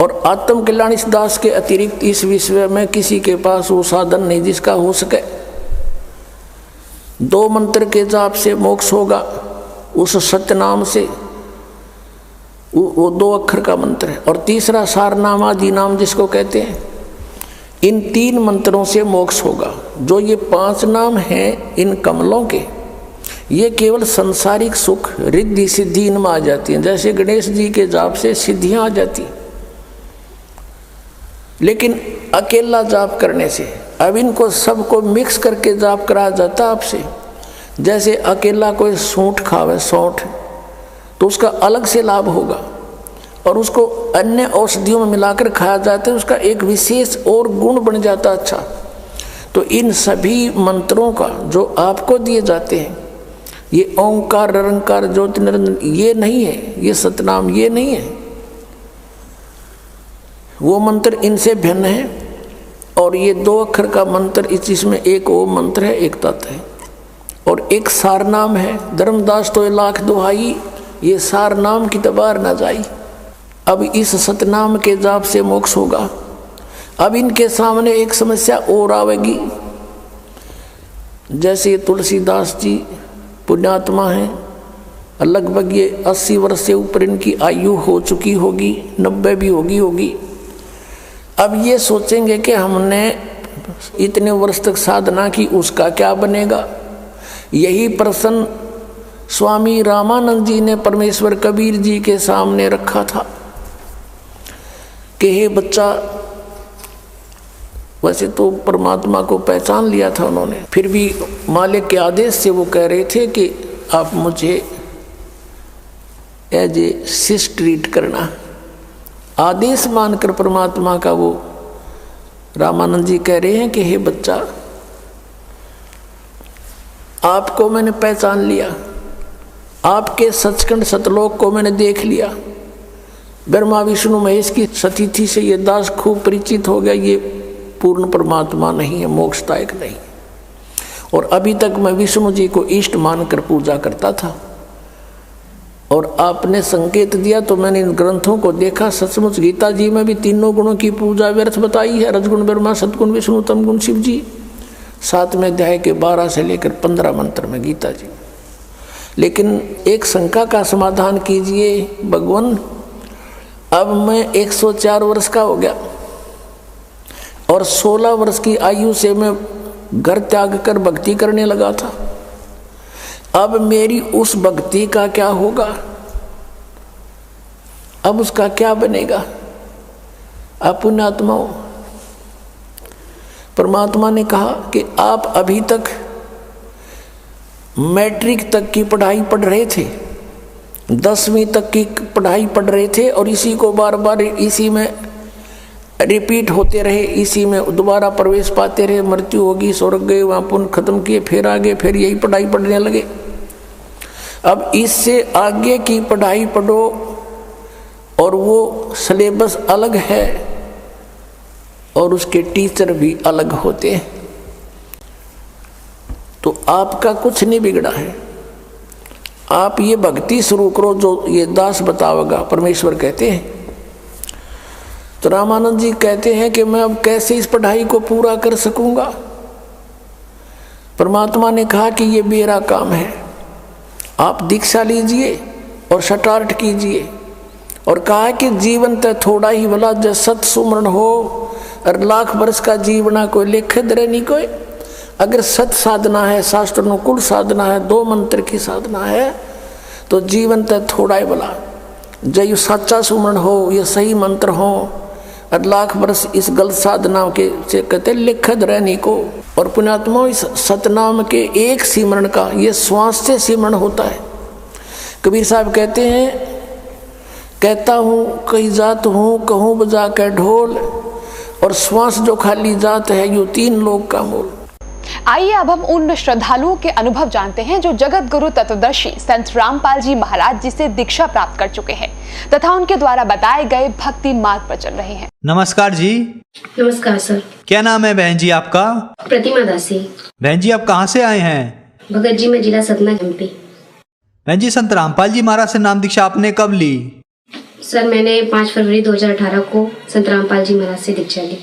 [SPEAKER 2] और आत्म कल्याण इस दास के अतिरिक्त इस विश्व में किसी के पास वो साधन नहीं जिसका हो सके। 2 मंत्र के जाप से मोक्ष होगा, उस सत्य नाम से, वो 2 अक्षर का मंत्र है। और तीसरा सारनाम आदि नाम जिसको कहते हैं, इन 3 मंत्रों से मोक्ष होगा। जो ये 5 नाम हैं इन कमलों के, ये केवल सांसारिक सुख रिद्धि सिद्धि इनमें आ जाती हैं। जैसे गणेश जी के जाप से सिद्धियां आ जाती, लेकिन अकेला जाप करने से अब इनको सबको मिक्स करके जाप कराया जाता आपसे। जैसे अकेला कोई सूंठ खावे, सौंठ, तो उसका अलग से लाभ होगा, और उसको अन्य औषधियों में मिलाकर खाया जाता है, उसका एक विशेष और गुण बन जाता अच्छा। तो इन सभी मंत्रों का जो आपको दिए जाते हैं, ये ओंकार निरंकार ज्योति निरंजन, ये नहीं है, ये सतनाम ये नहीं है। वो मंत्र इनसे भिन्न है। और ये 2 अक्षर का मंत्र, इसमें एक ओम मंत्र है, एक तत् है, और एक सारनाम है। धर्मदास तो 1,00,000 दुहाई, ये सारनाम की तबार न जाई। अब इस सतनाम के जाप से मोक्ष होगा। अब इनके सामने एक समस्या और आवेगी। जैसे तुलसीदास जी पुण्यात्मा हैं, लगभग ये 80 वर्ष से ऊपर इनकी आयु हो चुकी होगी, 90 भी होगी। अब ये सोचेंगे कि हमने इतने वर्ष तक साधना की, उसका क्या बनेगा? यही प्रश्न स्वामी रामानंद जी ने परमेश्वर कबीर जी के सामने रखा था कि हे बच्चा, वैसे तो परमात्मा को पहचान लिया था उन्होंने, फिर भी मालिक के आदेश से वो कह रहे थे कि आप मुझे एज ए शिष्य ट्रीट करना। आदेश मानकर परमात्मा का वो रामानंद जी कह रहे हैं कि हे बच्चा, आपको मैंने पहचान लिया, आपके सचखंड सतलोक को मैंने देख लिया। ब्रह्मा विष्णु महेश की स्थिति से ये दास खूब परिचित हो गया, ये पूर्ण परमात्मा नहीं है, मोक्षदायक नहीं। और अभी तक मैं विष्णु जी को इष्ट मानकर पूजा करता था, और आपने संकेत दिया तो मैंने इन ग्रंथों को देखा। सचमुच गीता जी में भी 3 गुणों की पूजा व्यर्थ बताई है, रजगुण ब्रह्मा, सतगुण विष्णु, तमगुण शिव जी। 7वें अध्याय के 12 से लेकर 15 मंत्र में गीता जी। लेकिन एक शंका का समाधान कीजिए भगवान, अब मैं 104 वर्ष का हो गया और 16 वर्ष की आयु से मैं घर त्याग कर भक्ति करने लगा था। अब मेरी उस भक्ति का क्या होगा? अब उसका क्या बनेगा? पुण्यात्माओं, परमात्मा ने कहा कि आप अभी तक मैट्रिक तक की पढ़ाई पढ़ रहे थे, 10वीं तक की पढ़ाई पढ़ रहे थे, और इसी को बार बार इसी में रिपीट होते रहे, इसी में दोबारा प्रवेश पाते रहे। मृत्यु होगी, स्वर्ग गए, वहाँ पुण्य खत्म किए, फिर आगे फिर यही पढ़ाई पढ़ने लगे। अब इससे आगे की पढ़ाई पढ़ो, और वो सिलेबस अलग है और उसके टीचर भी अलग होते हैं। तो आपका कुछ नहीं बिगड़ा है। आप ये भक्ति शुरू करो जो ये दास बतावेगा, परमेश्वर कहते हैं। तो रामानंद जी कहते हैं कि मैं अब कैसे इस पढ़ाई को पूरा कर सकूंगा। परमात्मा ने कहा कि ये मेरा काम है, आप दीक्षा लीजिए और स्टार्ट कीजिए। और कहा कि जीवन तो थोड़ा ही भला, जब सत सुमरण हो और लाख वर्ष का जीवना कोई लेखे दरे नहीं कोई। अगर सत साधना है, शास्त्र अनुकूल साधना है, 2 मंत्र की साधना है, तो जीवन तो थोड़ा ही भला। जब ये सच्चा सुमरण हो, ये सही मंत्र हो और लाख वर्ष इस गलत साधना के से कहते लिखत रहने को। और पुण्यात्मा इस सतनाम के एक सिमरण का ये श्वास से सिमरण होता है। कबीर साहब कहते हैं, कहता हूँ कई जात हूँ, कहूँ बजा के ढोल, और श्वास जो खाली जात है यूं 3 लोग का मोल।
[SPEAKER 3] आइए अब हम उन श्रद्धालुओं के अनुभव जानते हैं जो जगत गुरु तत्वदर्शी संत रामपाल जी महाराज जी से दीक्षा प्राप्त कर चुके हैं तथा उनके द्वारा बताए गए भक्ति मार्ग पर चल रहे हैं।
[SPEAKER 4] नमस्कार जी।
[SPEAKER 5] नमस्कार सर।
[SPEAKER 4] क्या नाम है बहन जी आपका?
[SPEAKER 5] प्रतिमा दासी।
[SPEAKER 4] बहन जी आप कहाँ से आए हैं?
[SPEAKER 5] भगत जी में, जिला सतना, एमपी।
[SPEAKER 4] बहन जी संत रामपाल जी महाराज से नाम दीक्षा आपने कब ली?
[SPEAKER 5] सर मैंने 5 फरवरी 2018 को संत रामपाल जी महाराज से दीक्षा ली।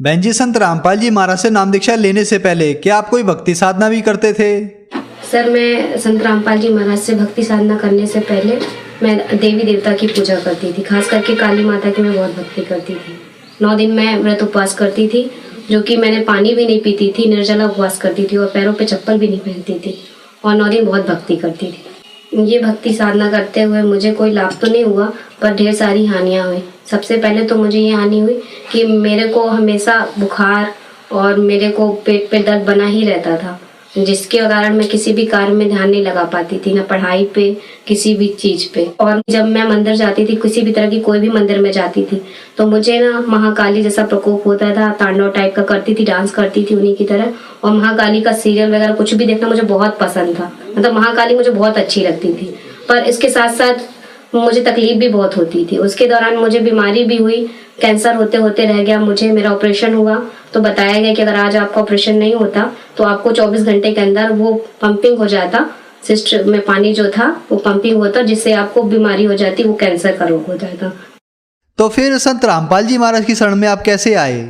[SPEAKER 4] बहन जी संत रामपाल जी महाराज से नाम दीक्षा लेने से पहले क्या आप कोई भक्ति साधना भी करते थे?
[SPEAKER 5] सर मैं संत रामपाल जी महाराज से भक्ति साधना करने से पहले मैं देवी देवता की पूजा करती थी, खास करके काली माता की मैं बहुत भक्ति करती थी। 9 दिन मैं व्रत उपवास करती थी, जो कि मैंने पानी भी नहीं पीती थी, निर्जला उपवास करती थी और पैरों पे चप्पल भी नहीं पहनती थी और 9 दिन बहुत भक्ति करती थी। ये भक्ति साधना करते हुए मुझे कोई लाभ तो नहीं हुआ, पर ढेर सारी हानियाँ हुई। सबसे पहले तो मुझे ये हानि हुई कि मेरे को हमेशा बुखार और मेरे को पेट पे दर्द बना ही रहता था, जिसके कारण मैं किसी भी कार्य में ध्यान नहीं लगा पाती थी, ना पढ़ाई पे, किसी भी चीज पे। और जब मैं मंदिर जाती थी, किसी भी तरह की कोई भी मंदिर में जाती थी, तो मुझे ना महाकाली जैसा प्रकोप होता था, तांडव टाइप का करती थी, डांस करती थी उन्हीं की तरह। और महाकाली का सीरियल वगैरह कुछ भी देखना मुझे बहुत पसंद था, मतलब महाकाली मुझे बहुत अच्छी लगती थी। पर इसके साथ साथ मुझे तकलीफ भी बहुत होती थी। उसके दौरान मुझे बीमारी भी हुई, कैंसर होते होते रह गया मुझे। मेरा ऑपरेशन हुआ तो बताया गया कि अगर आज आपका ऑपरेशन नहीं होता तो आपको 24 घंटे के अंदर वो पंपिंग हो जाता, सिस्ट में पानी जो था वो पंपिंग होता, जिससे आपको बीमारी हो जाती, वो कैंसर का रोग हो जाता।
[SPEAKER 4] तो फिर संत रामपाल जी महाराज की शरण में आप कैसे आए?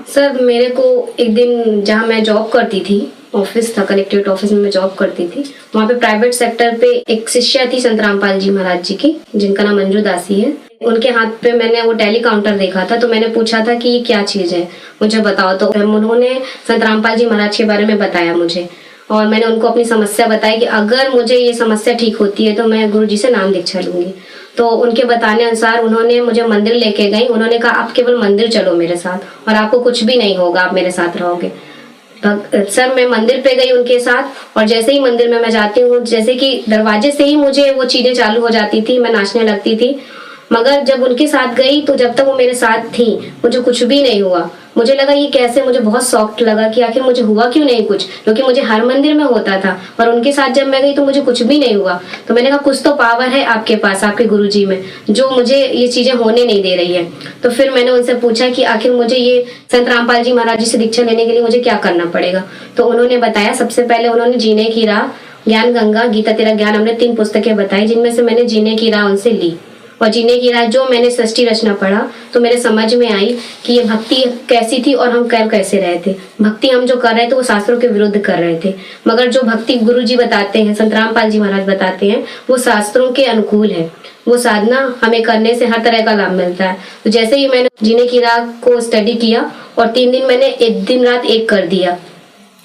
[SPEAKER 5] सर मेरे को एक दिन, जहाँ मैं जॉब करती थी, ऑफिस था, कलेक्ट्रेट ऑफिस में मैं जॉब करती थी, वहाँ पे प्राइवेट सेक्टर पे एक शिष्या थी संत रामपाल जी महाराज जी की, जिनका नाम मंजू दासी है। उनके हाथ पे मैंने वो टेली काउंटर देखा था, तो मैंने पूछा था कि ये क्या चीज है, मुझे बताओ। तो उन्होंने संत रामपाल जी महाराज के बारे में बताया मुझे, और मैंने उनको अपनी समस्या बताई कि अगर मुझे ये समस्या ठीक होती है तो मैं गुरु जी से नाम दीक्षा लूंगी। तो उनके बताने अनुसार उन्होंने मुझे मंदिर लेके गई। उन्होंने कहा आप केवल मंदिर चलो मेरे साथ और आपको कुछ भी नहीं होगा, आप मेरे साथ रहोगे। सर मैं मंदिर पे गई उनके साथ, और जैसे ही मंदिर में मैं जाती हूँ, जैसे कि दरवाजे से ही मुझे वो चीजें चालू हो जाती थी, मैं नाचने लगती थी। मगर जब उनके साथ गई तो जब तक वो मेरे साथ थी मुझे कुछ भी नहीं हुआ। मुझे लगा ये कैसे, मुझे बहुत सॉफ्ट लगा कि आखिर मुझे हुआ क्यों नहीं कुछ, क्योंकि मुझे हर मंदिर में होता था, पर उनके साथ जब मैं गई तो मुझे कुछ भी नहीं हुआ। तो मैंने कहा कुछ तो पावर है आपके पास, आपके गुरुजी में, जो मुझे ये चीजें होने नहीं दे रही है। तो फिर मैंने उनसे पूछा कि आखिर मुझे ये संत रामपाल जी महाराज जी से दीक्षा लेने के लिए मुझे क्या करना पड़ेगा। तो उन्होंने बताया, सबसे पहले उन्होंने जीने की राह, ज्ञान गंगा, गीता तेरा ज्ञान, हमने 3 पुस्तकें बताई, जिनमें से मैंने जीने की राह उनसे ली। और जीने की राह जो मैंने सृष्टि रचना पढ़ा तो मेरे समझ में आई कि ये भक्ति कैसी थी और हम कर कैसे रहे थे। भक्ति हम जो कर रहे थे वो शास्त्रों के विरुद्ध कर रहे थे, मगर जो भक्ति गुरु जी बताते हैं, संत रामपाल जी महाराज बताते हैं, वो शास्त्रों के अनुकूल है। वो साधना हमें करने से हर तरह का लाभ मिलता है। तो जैसे ही मैंने जीने की राह को स्टडी किया और 3 दिन मैंने एक दिन रात एक कर दिया।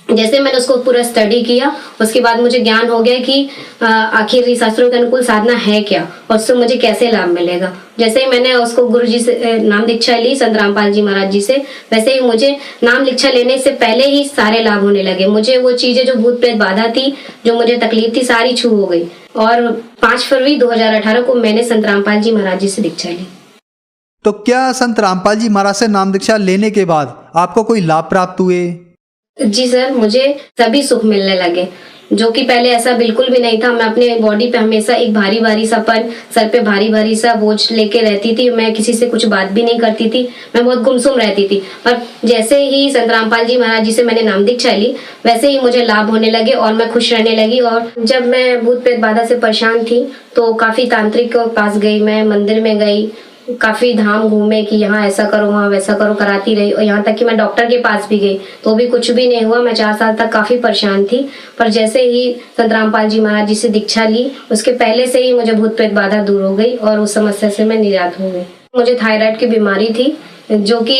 [SPEAKER 5] जैसे मैंने उसको पूरा स्टडी किया, उसके बाद मुझे ज्ञान हो गया कि आखिर शास्त्रों के अनुकूल साधना है क्या और उससे मुझे कैसे लाभ मिलेगा। जैसे ही मैंने उसको गुरु जी से नाम दीक्षा ली, संत रामपाल जी महाराज जी से, वैसे ही मुझे नाम दीक्षा लेने से पहले ही सारे लाभ होने लगे। मुझे वो चीजें जो भूत प्रेत बाधा थी, जो मुझे तकलीफ थी, सारी छू हो गई। और 5 फरवरी 2018 को मैंने संत रामपाल जी महाराज जी से दीक्षा ली।
[SPEAKER 4] तो क्या संत रामपाल जी महाराज से नाम दीक्षा लेने के बाद आपको कोई लाभ प्राप्त हुए?
[SPEAKER 5] जी सर, मुझे सभी सुख मिलने लगे। जो कि पहले ऐसा बिल्कुल भी नहीं था। मैं अपने बॉडी पे हमेशा एक भारी भारी सापन, सर पे भारी भारी सा बोझ लेके रहती थी। मैं किसी से कुछ बात भी नहीं करती थी, मैं बहुत गुमसुम रहती थी। पर जैसे ही संत रामपाल जी महाराज जी से मैंने नाम दीक्षा ली, वैसे ही मुझे लाभ होने लगे और मैं खुश रहने लगी। और जब मैं भूत प्रेत बाधा से परेशान थी तो काफी तांत्रिक के पास गई, मैं मंदिर में गई, काफी धाम घूमे कि यहाँ ऐसा करो वहाँ वैसा करो, कराती रही। और यहाँ तक कि मैं डॉक्टर के पास भी गई तो भी कुछ भी नहीं हुआ। मैं 4 साल तक काफी परेशान थी। पर जैसे ही संत रामपाल जी महाराज जी से दीक्षा ली, उसके पहले से ही मुझे भूत प्रेत बाधा दूर हो गई और उस समस्या से मैं निजात हो गई। मुझे थायराइड की बीमारी थी, जो कि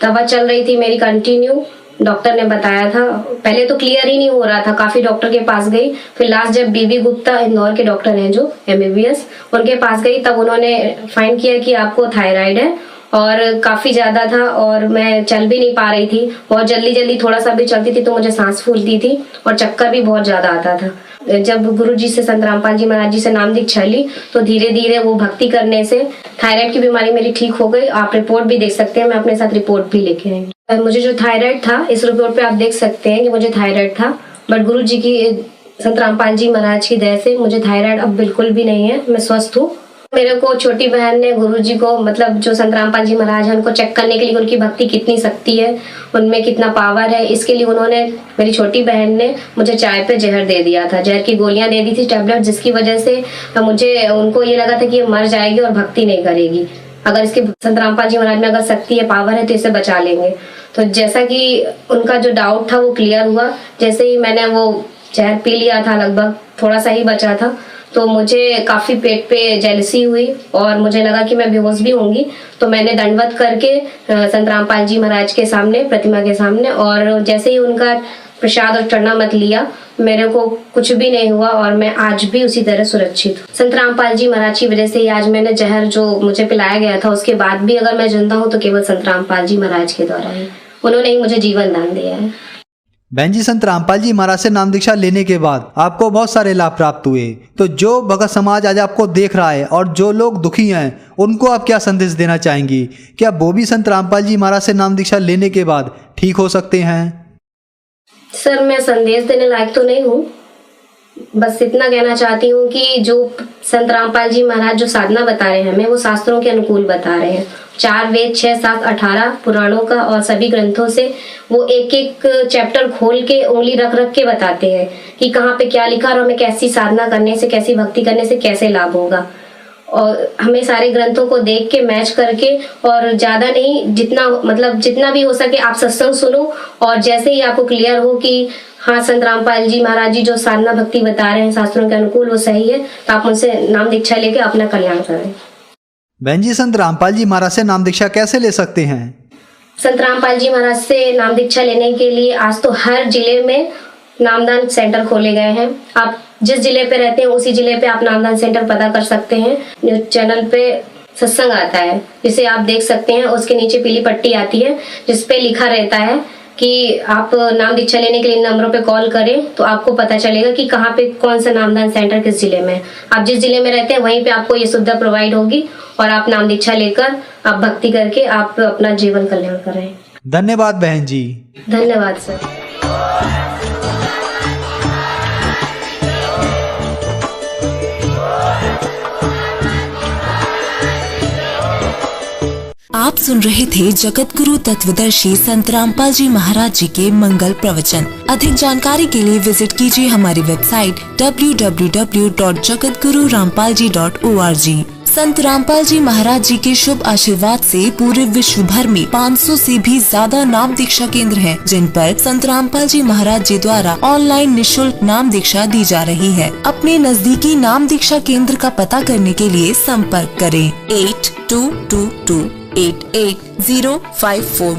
[SPEAKER 5] दवा चल रही थी मेरी कंटिन्यू। डॉक्टर ने बताया था, पहले तो क्लियर ही नहीं हो रहा था, काफी डॉक्टर के पास गई। फिर लास्ट जब बीवी गुप्ता इंदौर के डॉक्टर हैं जो MBBS, उनके पास गई, तब उन्होंने फाइंड किया कि आपको थायराइड है और काफी ज्यादा था और मैं चल भी नहीं पा रही थी। बहुत जल्दी जल्दी थोड़ा सा भी चलती थी तो मुझे सांस फूलती थी और चक्कर भी बहुत ज्यादा आता था। जब गुरु जी से, संत रामपाल जी महाराज जी से नाम दीक्षा ली तो धीरे धीरे वो भक्ति करने से थायराइड की बीमारी मेरी ठीक हो गई। आप रिपोर्ट भी देख सकते हैं, मैं अपने साथ रिपोर्ट भी लेके आई। मुझे जो थायराइड था, इस रिपोर्ट पे आप देख सकते हैं कि मुझे थायराइड था, बट गुरु जी की, संत रामपाल जी महाराज की दया से मुझे थायराइड अब बिल्कुल भी नहीं है, मैं स्वस्थ हूँ। मेरे को छोटी बहन ने गुरु जी को, मतलब जो संत रामपाल जी महाराज है, उनको चेक करने के लिए उनकी भक्ति कितनी शक्ति है, उनमें कितना पावर है, इसके लिए उन्होंने, मेरी छोटी बहन ने मुझे चाय पे जहर दे दिया था, जहर की गोलियां दे दी थी, टैबलेट, जिसकी वजह से मुझे, उनको ये लगा था कि ये मर जाएगी और भक्ति नहीं करेगी। अगर इसके, संत रामपाल जी महाराज में अगर शक्ति है, पावर है, तो इसे बचा लेंगे। तो जैसा कि उनका जो डाउट था वो क्लियर हुआ। जैसे ही मैंने वो जहर पी लिया था, लगभग थोड़ा सा ही बचा था, तो मुझे काफी पेट पे जेलसी हुई और मुझे लगा कि मैं बेहोश भी होंगी। तो मैंने दंडवत करके संत रामपाल जी महाराज के सामने, प्रतिमा के सामने, और जैसे ही उनका प्रसाद और चरणामृत लिया, मेरे को कुछ भी नहीं हुआ और मैं आज भी उसी तरह सुरक्षित हूँ। संत रामपाल जी महाराज की वजह से ही आज मैंने जहर जो मुझे पिलाया गया था, उसके बाद भी अगर मैं जिंदा हूँ तो केवल संत रामपाल जी महाराज के द्वारा है। उन्होंने ही मुझे जीवन दान दिया है।
[SPEAKER 4] बहन जी, संत रामपाल जी महाराज से नाम दीक्षा लेने के बाद आपको बहुत सारे लाभ प्राप्त हुए, तो जो भगत समाज आज आपको देख रहा है और जो लोग दुखी हैं, उनको आप क्या संदेश देना चाहेंगी? क्या वो भी संत रामपाल जी महाराज से नाम दीक्षा लेने के बाद ठीक हो सकते हैं?
[SPEAKER 5] सर, मैं संदेश देने लायक तो नहीं हूँ, बस इतना कहना चाहती हूँ कि जो संत रामपाल जी महाराज जो साधना बता रहे हैं हमें, वो शास्त्रों के अनुकूल बता रहे हैं। 4 वेद, 6, 7, 18 पुराणों का और सभी ग्रंथों से वो एक एक चैप्टर खोल के उंगली रख रख के बताते हैं कि कहाँ पे क्या लिखा और हमें कैसी साधना करने से, कैसी भक्ति करने से कैसे लाभ होगा। और हमें सारे ग्रंथों को देख के, मैच करके, और ज्यादा नहीं, जितना भी हो सके आप सत्संग सुनो, और जैसे ही आपको क्लियर हो कि हाँ, संत रामपाल जी महाराज जी जो साधना भक्ति बता रहे हैं शास्त्रों के अनुकूल, वो सही है, तो आप उनसे नाम दीक्षा लेके अपना कल्याण करें।
[SPEAKER 4] बहन जी, संत रामपाल जी महाराज से नाम दीक्षा कैसे ले सकते हैं?
[SPEAKER 5] संत रामपाल जी महाराज से नाम दीक्षा लेने के लिए आज तो हर जिले में नामदान सेंटर खोले गए हैं। आप जिस जिले पे रहते हैं उसी जिले पे आप नामदान सेंटर पता कर सकते हैं। न्यूज चैनल पे सत्संग आता है, जिसे आप देख सकते हैं, उसके नीचे पीली पट्टी आती है जिसपे लिखा रहता है कि आप नाम दीक्षा लेने के लिए नंबरों पे कॉल करें, तो आपको पता चलेगा कि कहाँ पे कौन सा नामदान सेंटर किस जिले में। आप जिस जिले में रहते हैं वहीं पे आपको ये सुविधा प्रोवाइड होगी और आप नाम दीक्षा लेकर, आप भक्ति करके आप अपना जीवन कल्याण करें।
[SPEAKER 4] धन्यवाद बहन जी।
[SPEAKER 5] धन्यवाद सर।
[SPEAKER 6] आप सुन रहे थे जगत गुरु तत्वदर्शी संत रामपाल जी महाराज जी के मंगल प्रवचन। अधिक जानकारी के लिए विजिट कीजिए हमारी वेबसाइट www.jagatgururampalji.org। संत रामपाल जी महाराज जी के शुभ आशीर्वाद से पूरे विश्व भर में 500 से भी ज्यादा नाम दीक्षा केंद्र हैं, जिन पर संत रामपाल जी महाराज जी द्वारा ऑनलाइन निशुल्क नाम दीक्षा दी जा रही है। अपने नजदीकी नाम दीक्षा केंद्र का पता करने के लिए संपर्क करें 8222888054।